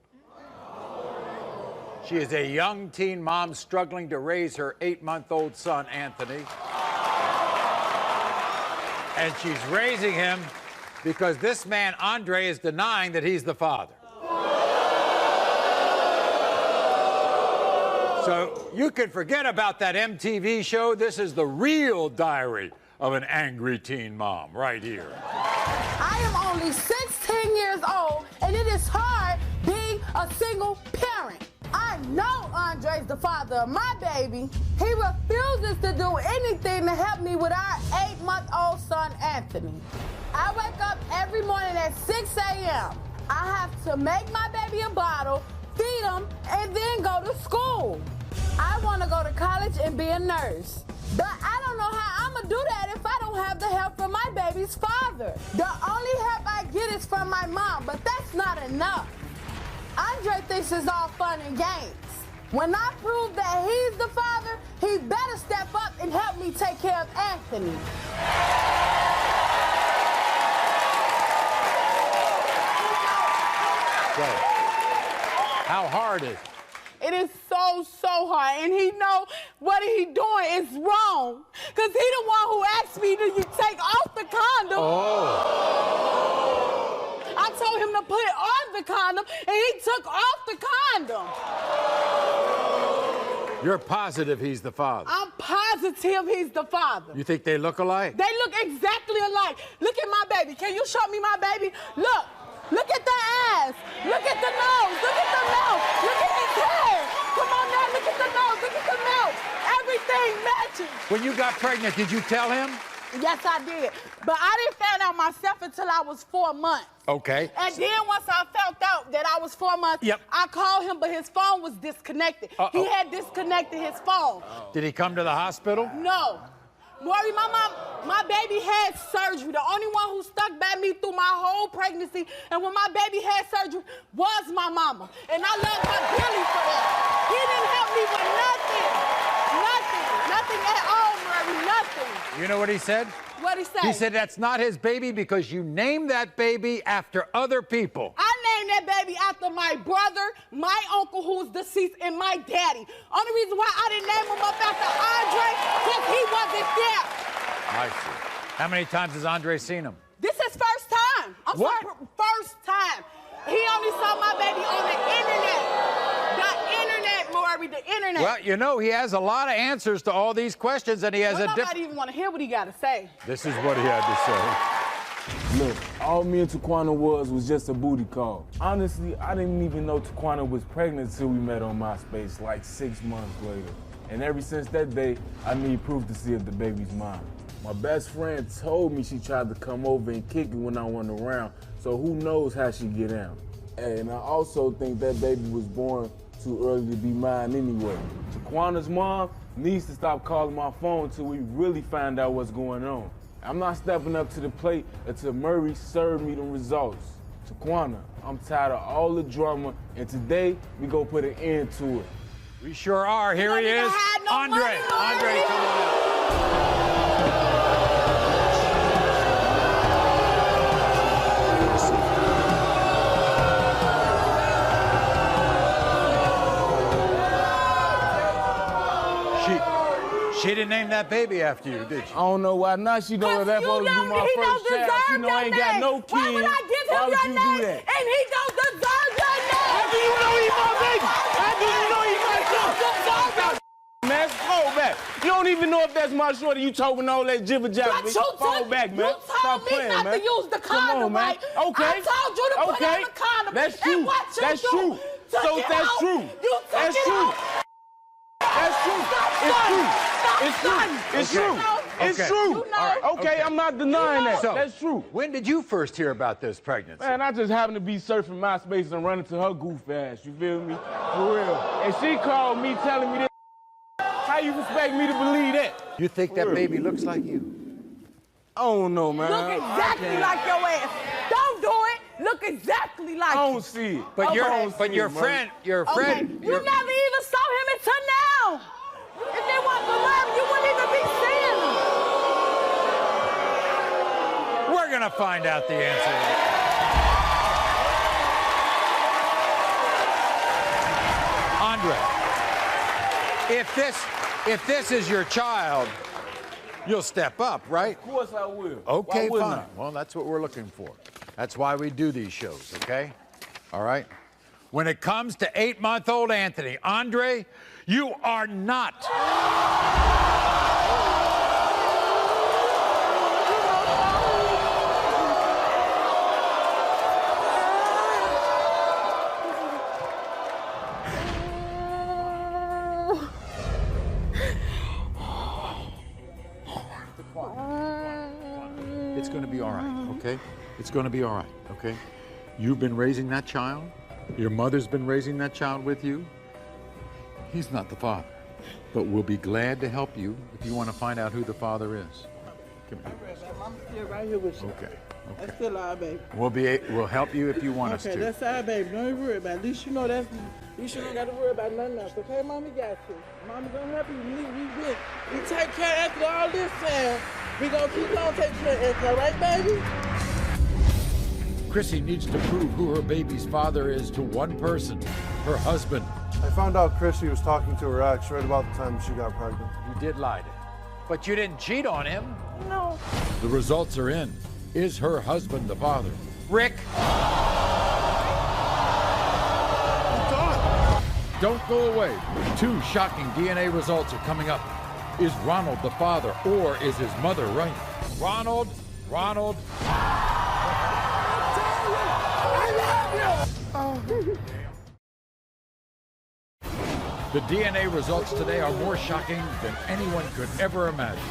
She is a young teen mom struggling to raise her 8-month-old son, Anthony. And she's raising him because this man, Andre, is denying that he's the father. So you can forget about that MTV show. This is the real diary of an angry teen mom right here. I am only 16 years old, and it is hard being a single parent. I know Andre's the father of my baby. He refuses to do anything to help me with our 8-month-old son, Anthony. I wake up every morning at 6 a.m. I have to make my baby a bottle, feed him, and then go to school. I want to go to college and be a nurse. But I don't know how I'm going to do that if I don't have the help from my baby's father. The only help I get is from my mom, but that's not enough. Andre thinks it's all fun and games. When I prove that he's the father, he better step up and help me take care of Anthony. So, how hard is it? It is so hard, and he know what he doing is wrong, because he the one who asked me to take off the condom. I told him to put on the condom, and he took off the condom. You're positive he's the father? I'm positive he's the father. You think they look alike? They look exactly alike. Look at my baby. Can you show me my baby? Look. Look at the eyes. Look at the nose. Look at the mouth. Look at his hair. Come on now. Look at the nose. Look at the mouth. Everything matches. When you got pregnant, did you tell him? Yes, I did. But I didn't find out myself until I was 4 months. Okay. And then once I found out that I was 4 months, I called him, but his phone was disconnected. He had disconnected his phone. Did he come to the hospital? No. Maury, my baby had surgery. The only one who stuck by me through my whole pregnancy and when my baby had surgery was my mama. And I love her dearly for that. He didn't help me with nothing. Nothing at all, Maury, nothing. You know what he said? What'd he say? He said that's not his baby because you named that baby after other people. I named that baby after my brother, my uncle who's deceased, and my daddy. Only reason why I didn't name him up after Andre because he wasn't there. I see. How many times has Andre seen him? This is first time. I'm What? sorry, first time. He only saw my baby on the internet. The internet, Maury, the internet. Well, you know, he has a lot of answers to all these questions, and he has a Nobody even want to hear what he got to say. This is what he had to say. Look, all me and Taquana was just a booty call. Honestly, I didn't even know Taquana was pregnant until we met on MySpace like 6 months later. And ever since that day, I need proof to see if the baby's mine. My best friend told me she tried to come over and kick it when I wasn't around, so who knows how she get down. And I also think that baby was born too early to be mine anyway. Taquana's mom needs to stop calling my phone until we really find out what's going on. I'm not stepping up to the plate until Maury served me the results. Taquana, I'm tired of all the drama, and today we gonna put an end to it. We sure are. Here he is. Andre, come on out. She didn't name that baby after you, did she? I don't know why not. She know that supposed to be my first child. She know I ain't got no kids. Why would I give him your name? And he don't deserve your name. How do you know he's my baby? How do you know he's my son? Man, fall back. You don't even know if that's my shorty. You talking all that jibber jabber. Fall back, man. Stop playing, man. You told me not to use the condom, right? Okay. I told you to put on the condom. That's true. That's true. So that's true. That's true. That's true. It's true. It's true. It's true. It's true. Okay, I'm not denying that. So, that's true. When did you first hear about this pregnancy? Man, I just happened to be surfing MySpace and running to her goof ass. You feel me? For real. And she called me telling me this. How you expect me to believe that? You think that baby looks like you? I don't know, man. Look exactly like your ass. Don't do it. Look exactly like I don't see it. But Okay. your Okay. friend. You never even saw him until now. If they want to learn, you wouldn't even be seeing him. We're gonna find out the answer. Andre, if this is your child, You'll step up, right? Of course I will. Okay, Why wouldn't fine. I? Well, that's what we're looking for. That's why we do these shows, okay? All right? When it comes to 8-month-old Anthony, Andre, you are not. It's going to be all right, okay? It's going to be all right, okay? You've been raising that child. Your mother's been raising that child with you. He's not the father, but we'll be glad to help you if you want to find out who the father is. Come here. I'm still right here with you. Okay. That's still our baby. We'll help you if you want us to. Okay, that's our baby. Don't even worry about it. At least you know that's. At least you don't got to worry about nothing else. Okay, Mommy got you. Mommy gonna help you. We take care after all this time. We gonna keep on taking care of Anthony, all right, baby? Chrissy needs to prove who her baby's father is to one person, her husband. I found out Chrissy was talking to her ex right about the time she got pregnant. You did lie to him, but you didn't cheat on him. No. The results are in. Is her husband the father? Rick! Don't go away. 2 shocking DNA results are coming up. Is Ronald the father, or is his mother right? Ronald. The DNA results today are more shocking than anyone could ever imagine.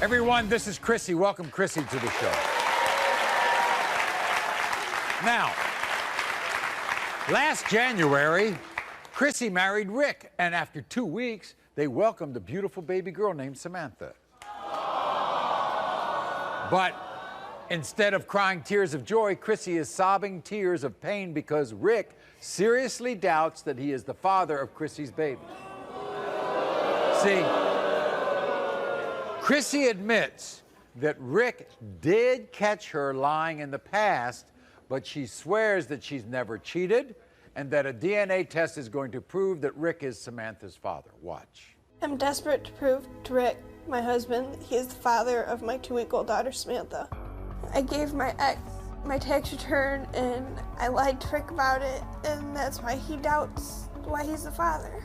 Everyone, this is Chrissy. Welcome Chrissy to the show. Now, last January, Chrissy married Rick, and after 2 weeks, they welcomed a beautiful baby girl named Samantha. But instead of crying tears of joy, Chrissy is sobbing tears of pain because Rick seriously doubts that he is the father of Chrissy's baby. See, Chrissy admits that Rick did catch her lying in the past, but she swears that she's never cheated and that a DNA test is going to prove that Rick is Samantha's father. Watch. I'm desperate to prove to Rick, my husband, he is the father of my 2-week-old daughter, Samantha. I gave my ex my tax return and I lied to Rick about it, and that's why he doubts why he's the father.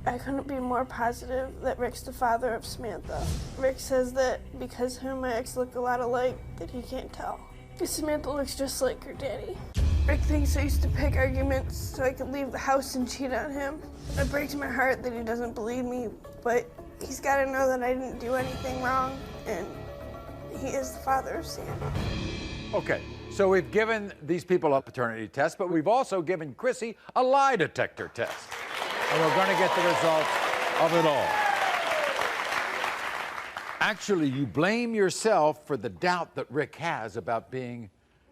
I couldn't be more positive that Rick's the father of Samantha. Rick says that because him and my ex look a lot alike, that he can't tell. Samantha looks just like her daddy. Rick thinks I used to pick arguments so I could leave the house and cheat on him. It breaks my heart that he doesn't believe me, but he's got to know that I didn't do anything wrong, and he is the father of Sam. Okay, so we've given these people a paternity test, but we've also given Chrissy a lie detector test. And we're going to get the results of it all. Actually, you blame yourself for the doubt that Rick has about being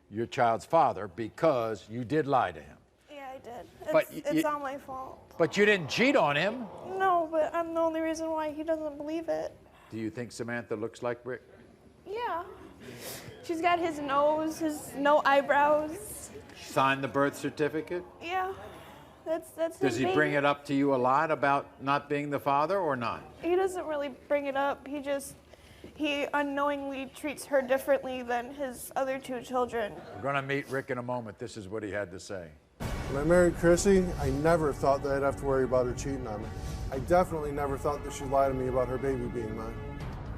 your child's father because you did lie to him. Yeah, I did. But It's all my fault. But you didn't cheat on him. No, but I'm the only reason why he doesn't believe it. Do you think Samantha looks like Rick? Yeah. She's got his nose, his no eyebrows. Signed the birth certificate? Yeah. That's Does his he baby. bring it up to you a lot about not being the father or not? He doesn't really bring it up. He unknowingly treats her differently than his other 2 children. We're going to meet Rick in a moment. This is what he had to say. When I married Chrissy, I never thought that I'd have to worry about her cheating on me. I definitely never thought that she'd lie to me about her baby being mine.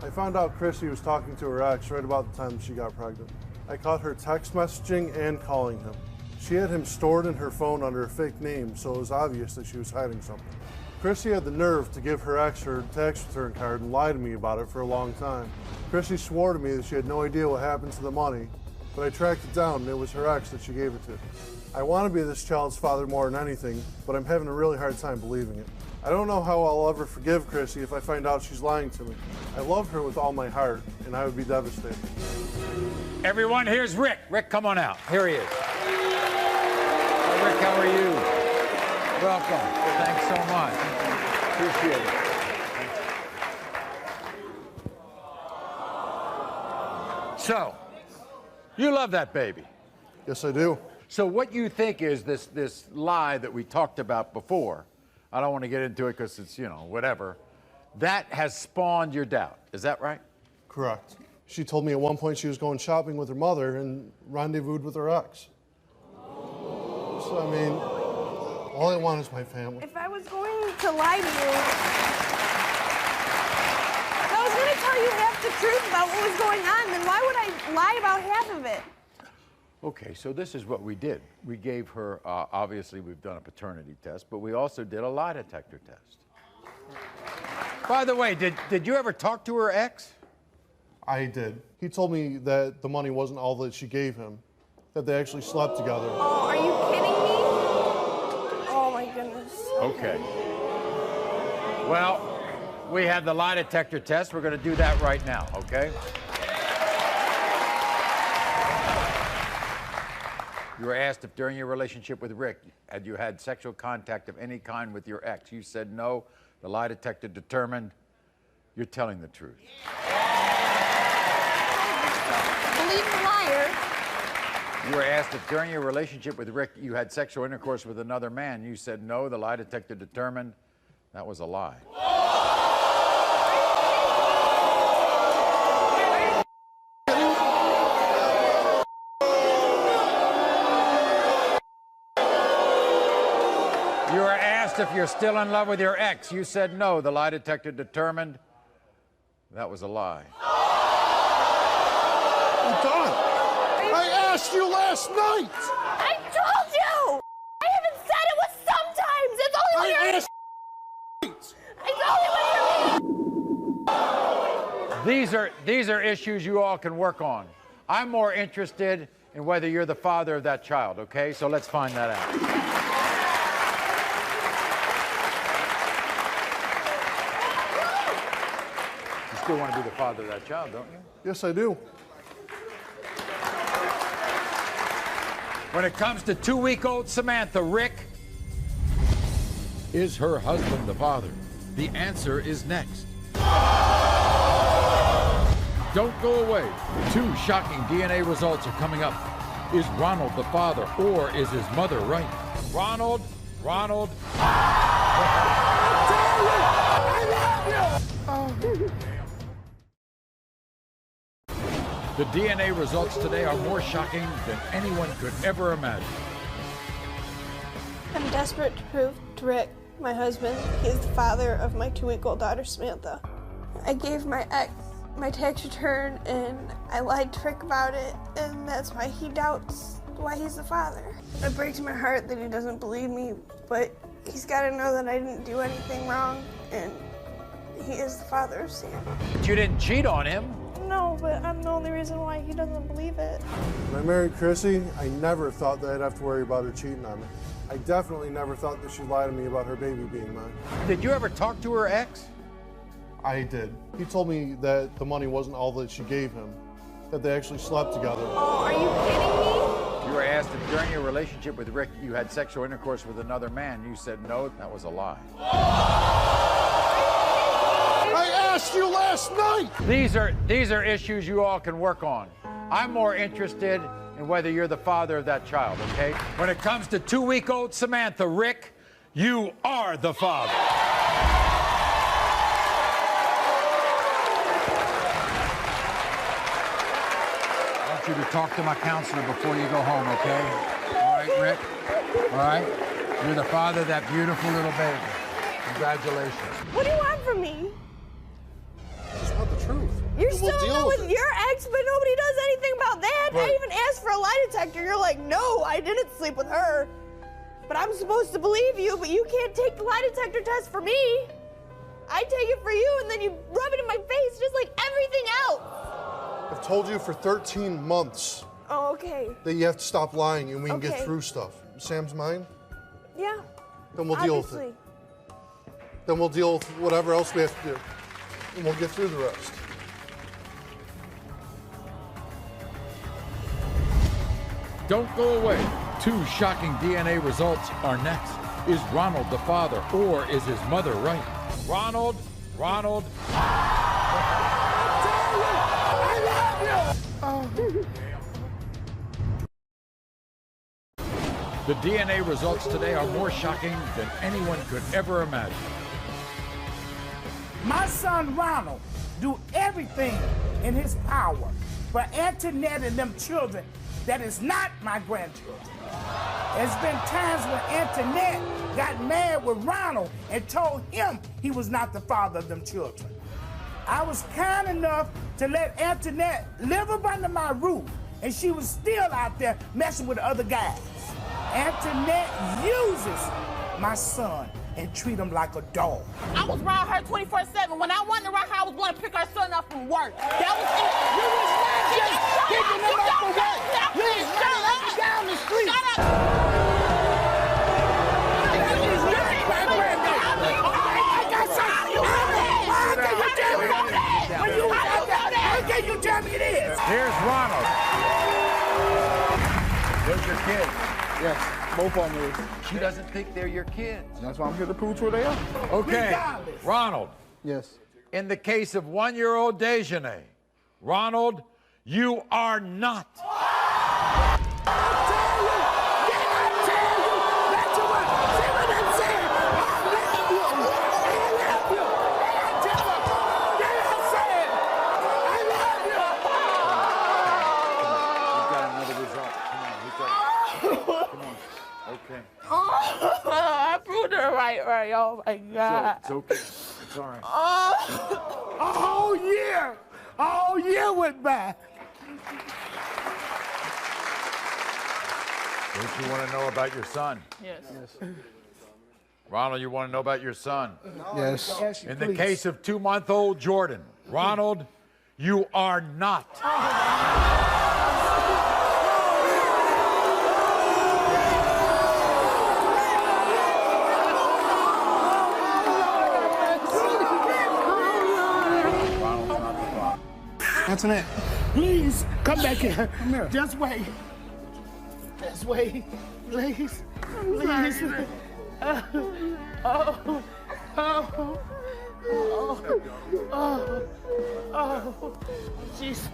I found out Chrissy was talking to her ex right about the time she got pregnant. I caught her text messaging and calling him. She had him stored in her phone under a fake name, so it was obvious that she was hiding something. Chrissy had the nerve to give her ex her tax return card and lie to me about it for a long time. Chrissy swore to me that she had no idea what happened to the money, but I tracked it down and it was her ex that she gave it to. I want to be this child's father more than anything, but I'm having a really hard time believing it. I don't know how I'll ever forgive Chrissy if I find out she's lying to me. I love her with all my heart, and I would be devastated. Everyone, here's Rick. Rick, come on out. Here he is. Hi, Rick, how are you? Welcome. Thanks so much. Appreciate it. So, you love that baby. Yes, I do. So what you think is this lie that we talked about before, I don't want to get into it because it's, whatever, That has spawned your doubt. Is that right? Correct. She told me at one point she was going shopping with her mother and rendezvoused with her ex. So, I mean, all I want is my family. If I was going to lie to you, if I was going to tell you half the truth about what was going on, then why would I lie about half of it? Okay, so this is what we did. We gave her, obviously we've done a paternity test, but we also did a lie detector test. By the way, did you ever talk to her ex? I did. He told me that the money wasn't all that she gave him, that they actually slept together. Oh, are you kidding me? Oh my goodness. Okay. Well, we have the lie detector test. We're going to do that right now, okay? You were asked if during your relationship with Rick, had you had sexual contact of any kind with your ex? You said no. The lie detector determined you're telling the truth. Believe the liar. You were asked if during your relationship with Rick, you had sexual intercourse with another man. You said no. The lie detector determined that was a lie. You were asked if you're still in love with your ex. You said no. The lie detector determined that was a lie. I'm done. I asked you last night. I told you! I haven't said it was sometimes. It's only when you're... It's only when you're... These are issues you all can work on. I'm more interested in whether you're the father of that child, okay? So let's find that out. You still want to be the father of that child, don't you? Yes, I do. When it comes to 2-week-old Samantha, Rick, is her husband the father? The answer is next. Don't go away. 2 shocking DNA results are coming up. Is Ronald the father, or is his mother right? Ronald. The DNA results today are more shocking than anyone could ever imagine. I'm desperate to prove to Rick, my husband, he is the father of my 2-week-old daughter, Samantha. I gave my ex my tax return and I lied to Rick about it, and that's why he doubts why he's the father. It breaks my heart that he doesn't believe me, but he's got to know that I didn't do anything wrong, and he is the father of Sam. But you didn't cheat on him. No, but I'm the only reason why he doesn't believe it. When I married Chrissy, I never thought that I'd have to worry about her cheating on me. I definitely never thought that she'd lie to me about her baby being mine. Did you ever talk to her ex? I did. He told me that the money wasn't all that she gave him, that they actually slept together. Oh, are you kidding me? You were asked if during your relationship with Rick you had sexual intercourse with another man. You said no. That was a lie. I asked you last night! These are issues you all can work on. I'm more interested in whether you're the father of that child, okay? When it comes to 2-week-old Samantha, Rick, you are the father. I want you to talk to my counselor before you go home, okay? All right, Rick? All right? You're the father of that beautiful little baby. Congratulations. What do you want from me? I just want the truth. You're still in love with your ex, but nobody does anything about that. Right. I even asked for a lie detector. You're like, no, I didn't sleep with her. But I'm supposed to believe you, but you can't take the lie detector test for me. I take it for you, and then you rub it in my face just like everything else. I've told you for 13 months Oh, okay. that you have to stop lying and we can Okay. get through stuff. Sam's mine? Yeah. Then we'll deal with it. Then we'll deal with whatever else we have to do. And we'll get through the rest. Don't go away. 2 shocking DNA results are next. Is Ronald the father, or is his mother right? Ronald. The DNA results today are more shocking than anyone could ever imagine. my son Ronald do everything in his power for Antoinette and them children that is not my grandchildren. There's been times when Antoinette got mad with Ronald and told him he was not the father of them children. I was kind enough to let Antoinette live up under my roof, and she was still out there messing with other guys. Antoinette uses my son and treat him like a dog. I was around her 24/7. When I wanted around her, I was going to pick her son up from work. That was it. You was not just picking him up from work. You was running up down the street. Shut up. How can you tell me it is? Here's Ronald. Those your kids. Yes, both of them is. She doesn't think they're your kids. That's why I'm here to prove to her they are. Okay, Regardless. Ronald. Yes. In the case of 1-year-old Dejanay, Ronald, you are not. I proved her right. Oh my God. It's okay. It's all right. A whole year. A whole year went by. Don't you want to know about your son? Yes. Ronald, you want to know about your son? Yes. In the case of 2-month-old Jordan, Ronald, you are not. Antoinette. Please, come back here. Come here. Just wait. Just wait. Please. Please. Jeez.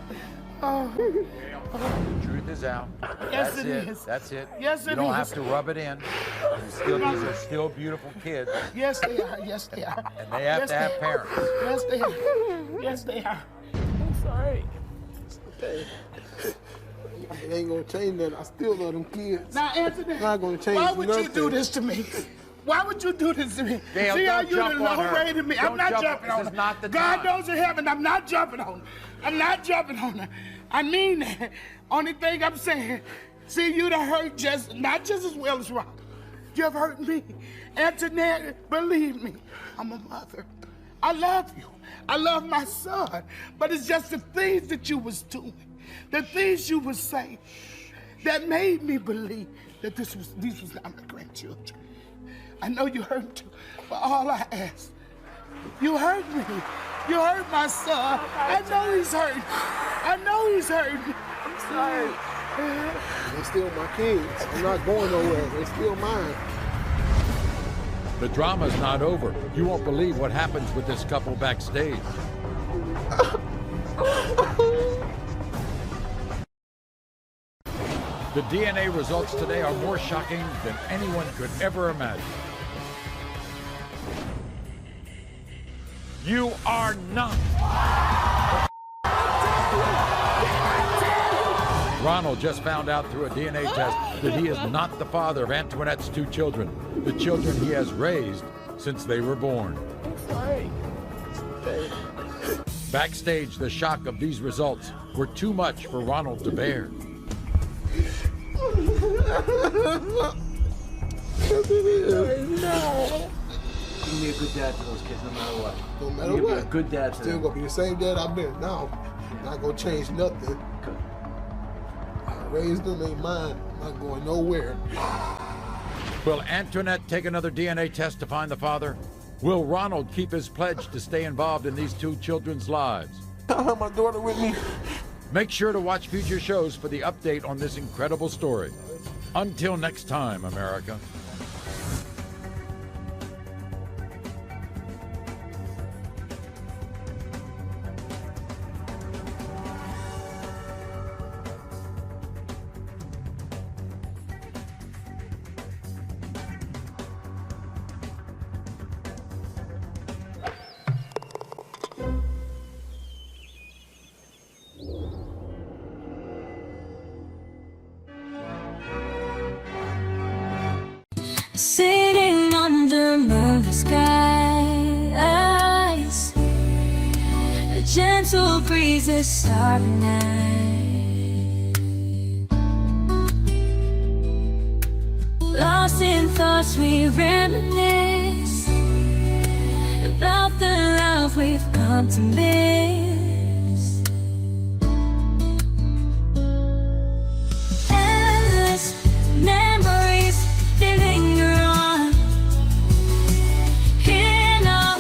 The truth is out. Yes, That's it is. That's it. Yes, it You don't is. have to rub it in. These are still beautiful kids. Yes, they are. Yes, they are. And they have to have parents. Yes, they are. Yes, they are. I'm sorry. Okay. It ain't gonna change nothing. I still love them kids. Now, Anthony, It's not gonna change why would nothing. you do this to me? Why would you do this to me? Gail, See how don't you jump done on her. low-rated me? I'm Don't not jump. jumping on This her. is not the God time. knows in heaven, I'm not jumping on her. I'm not jumping on her. I mean that. Only thing I'm saying, see, you'd have hurt not just as well as Rob. You've hurt me. Antoinette, believe me, I'm a mother. I love you. I love my son. But it's just the things that you was doing, the things you was saying, that made me believe that these was not my grandchildren. I know you hurt me too, but all I ask, you hurt me. You hurt my son. I know he's hurting. I know he's hurting. I'm sorry. They're still my kids. I'm not going nowhere. They're still mine. The drama's not over. You won't believe what happens with this couple backstage. The DNA results today are more shocking than anyone could ever imagine. You are not. Ronald just found out through a DNA test that he is not the father of Antoinette's 2 children, the children he has raised since they were born. I'm sorry. Backstage, the shock of these results were too much for Ronald to bear. No. You be a good dad to those kids no matter what. No matter you what. Be a good dad to Still them. gonna be the same dad I've been. Now, not gonna change nothing. I raised them, ain't mine. Not going nowhere. Will Antoinette take another DNA test to find the father? Will Ronald keep his pledge to stay involved in these 2 children's lives? I have my daughter with me. Make sure to watch future shows for the update on this incredible story. Until next time, America. Sitting under moonless skies, a gentle breeze is starting night. Lost in thoughts we reminisce about the love we've come to miss. Endless memories they linger on. In our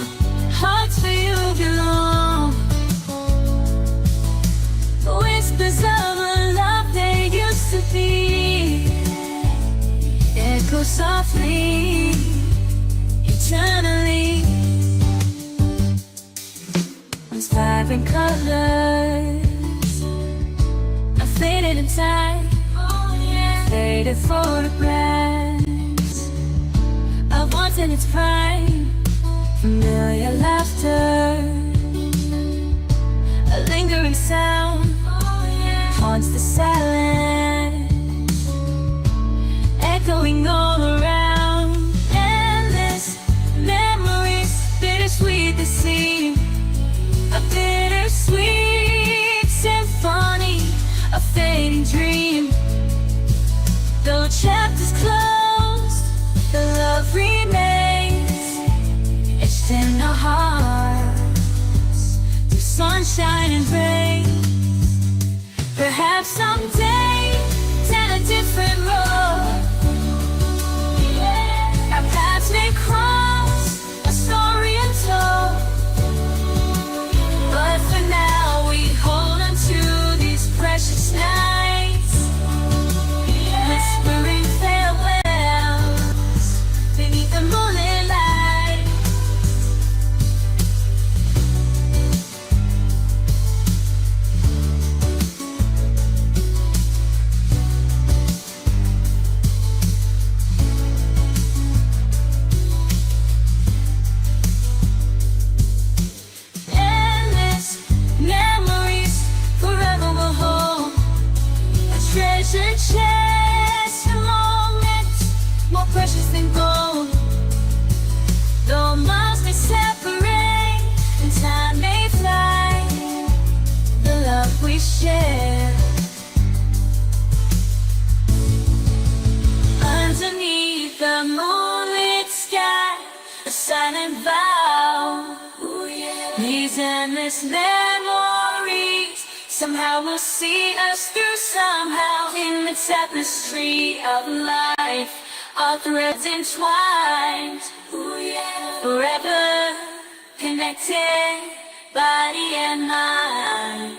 hearts where you belong. Whispers of a love they used to be echo softly, eternally. Vibrant colors are faded in time. Faded photographs of once in its prime. Familiar laughter, a lingering sound haunts the silence, echoing all around. Endless memories, bittersweet they seem. A bittersweet symphony, a fading dream. Though chapters closed, the love remains etched in our hearts through sunshine and rain. Perhaps someday, down a different road, our paths may cross, a story untold. But for now we hold on to these precious nights, whispering farewells beneath the moonlit light. Memories forever will hold a treasure chest of moments more precious than gold. Though miles may separate and time may fly, the love we share underneath the moonlit sky, a silent vow. These endless memories somehow will see us through. Somehow in the tapestry of life, our threads entwined, forever connected, body and mind.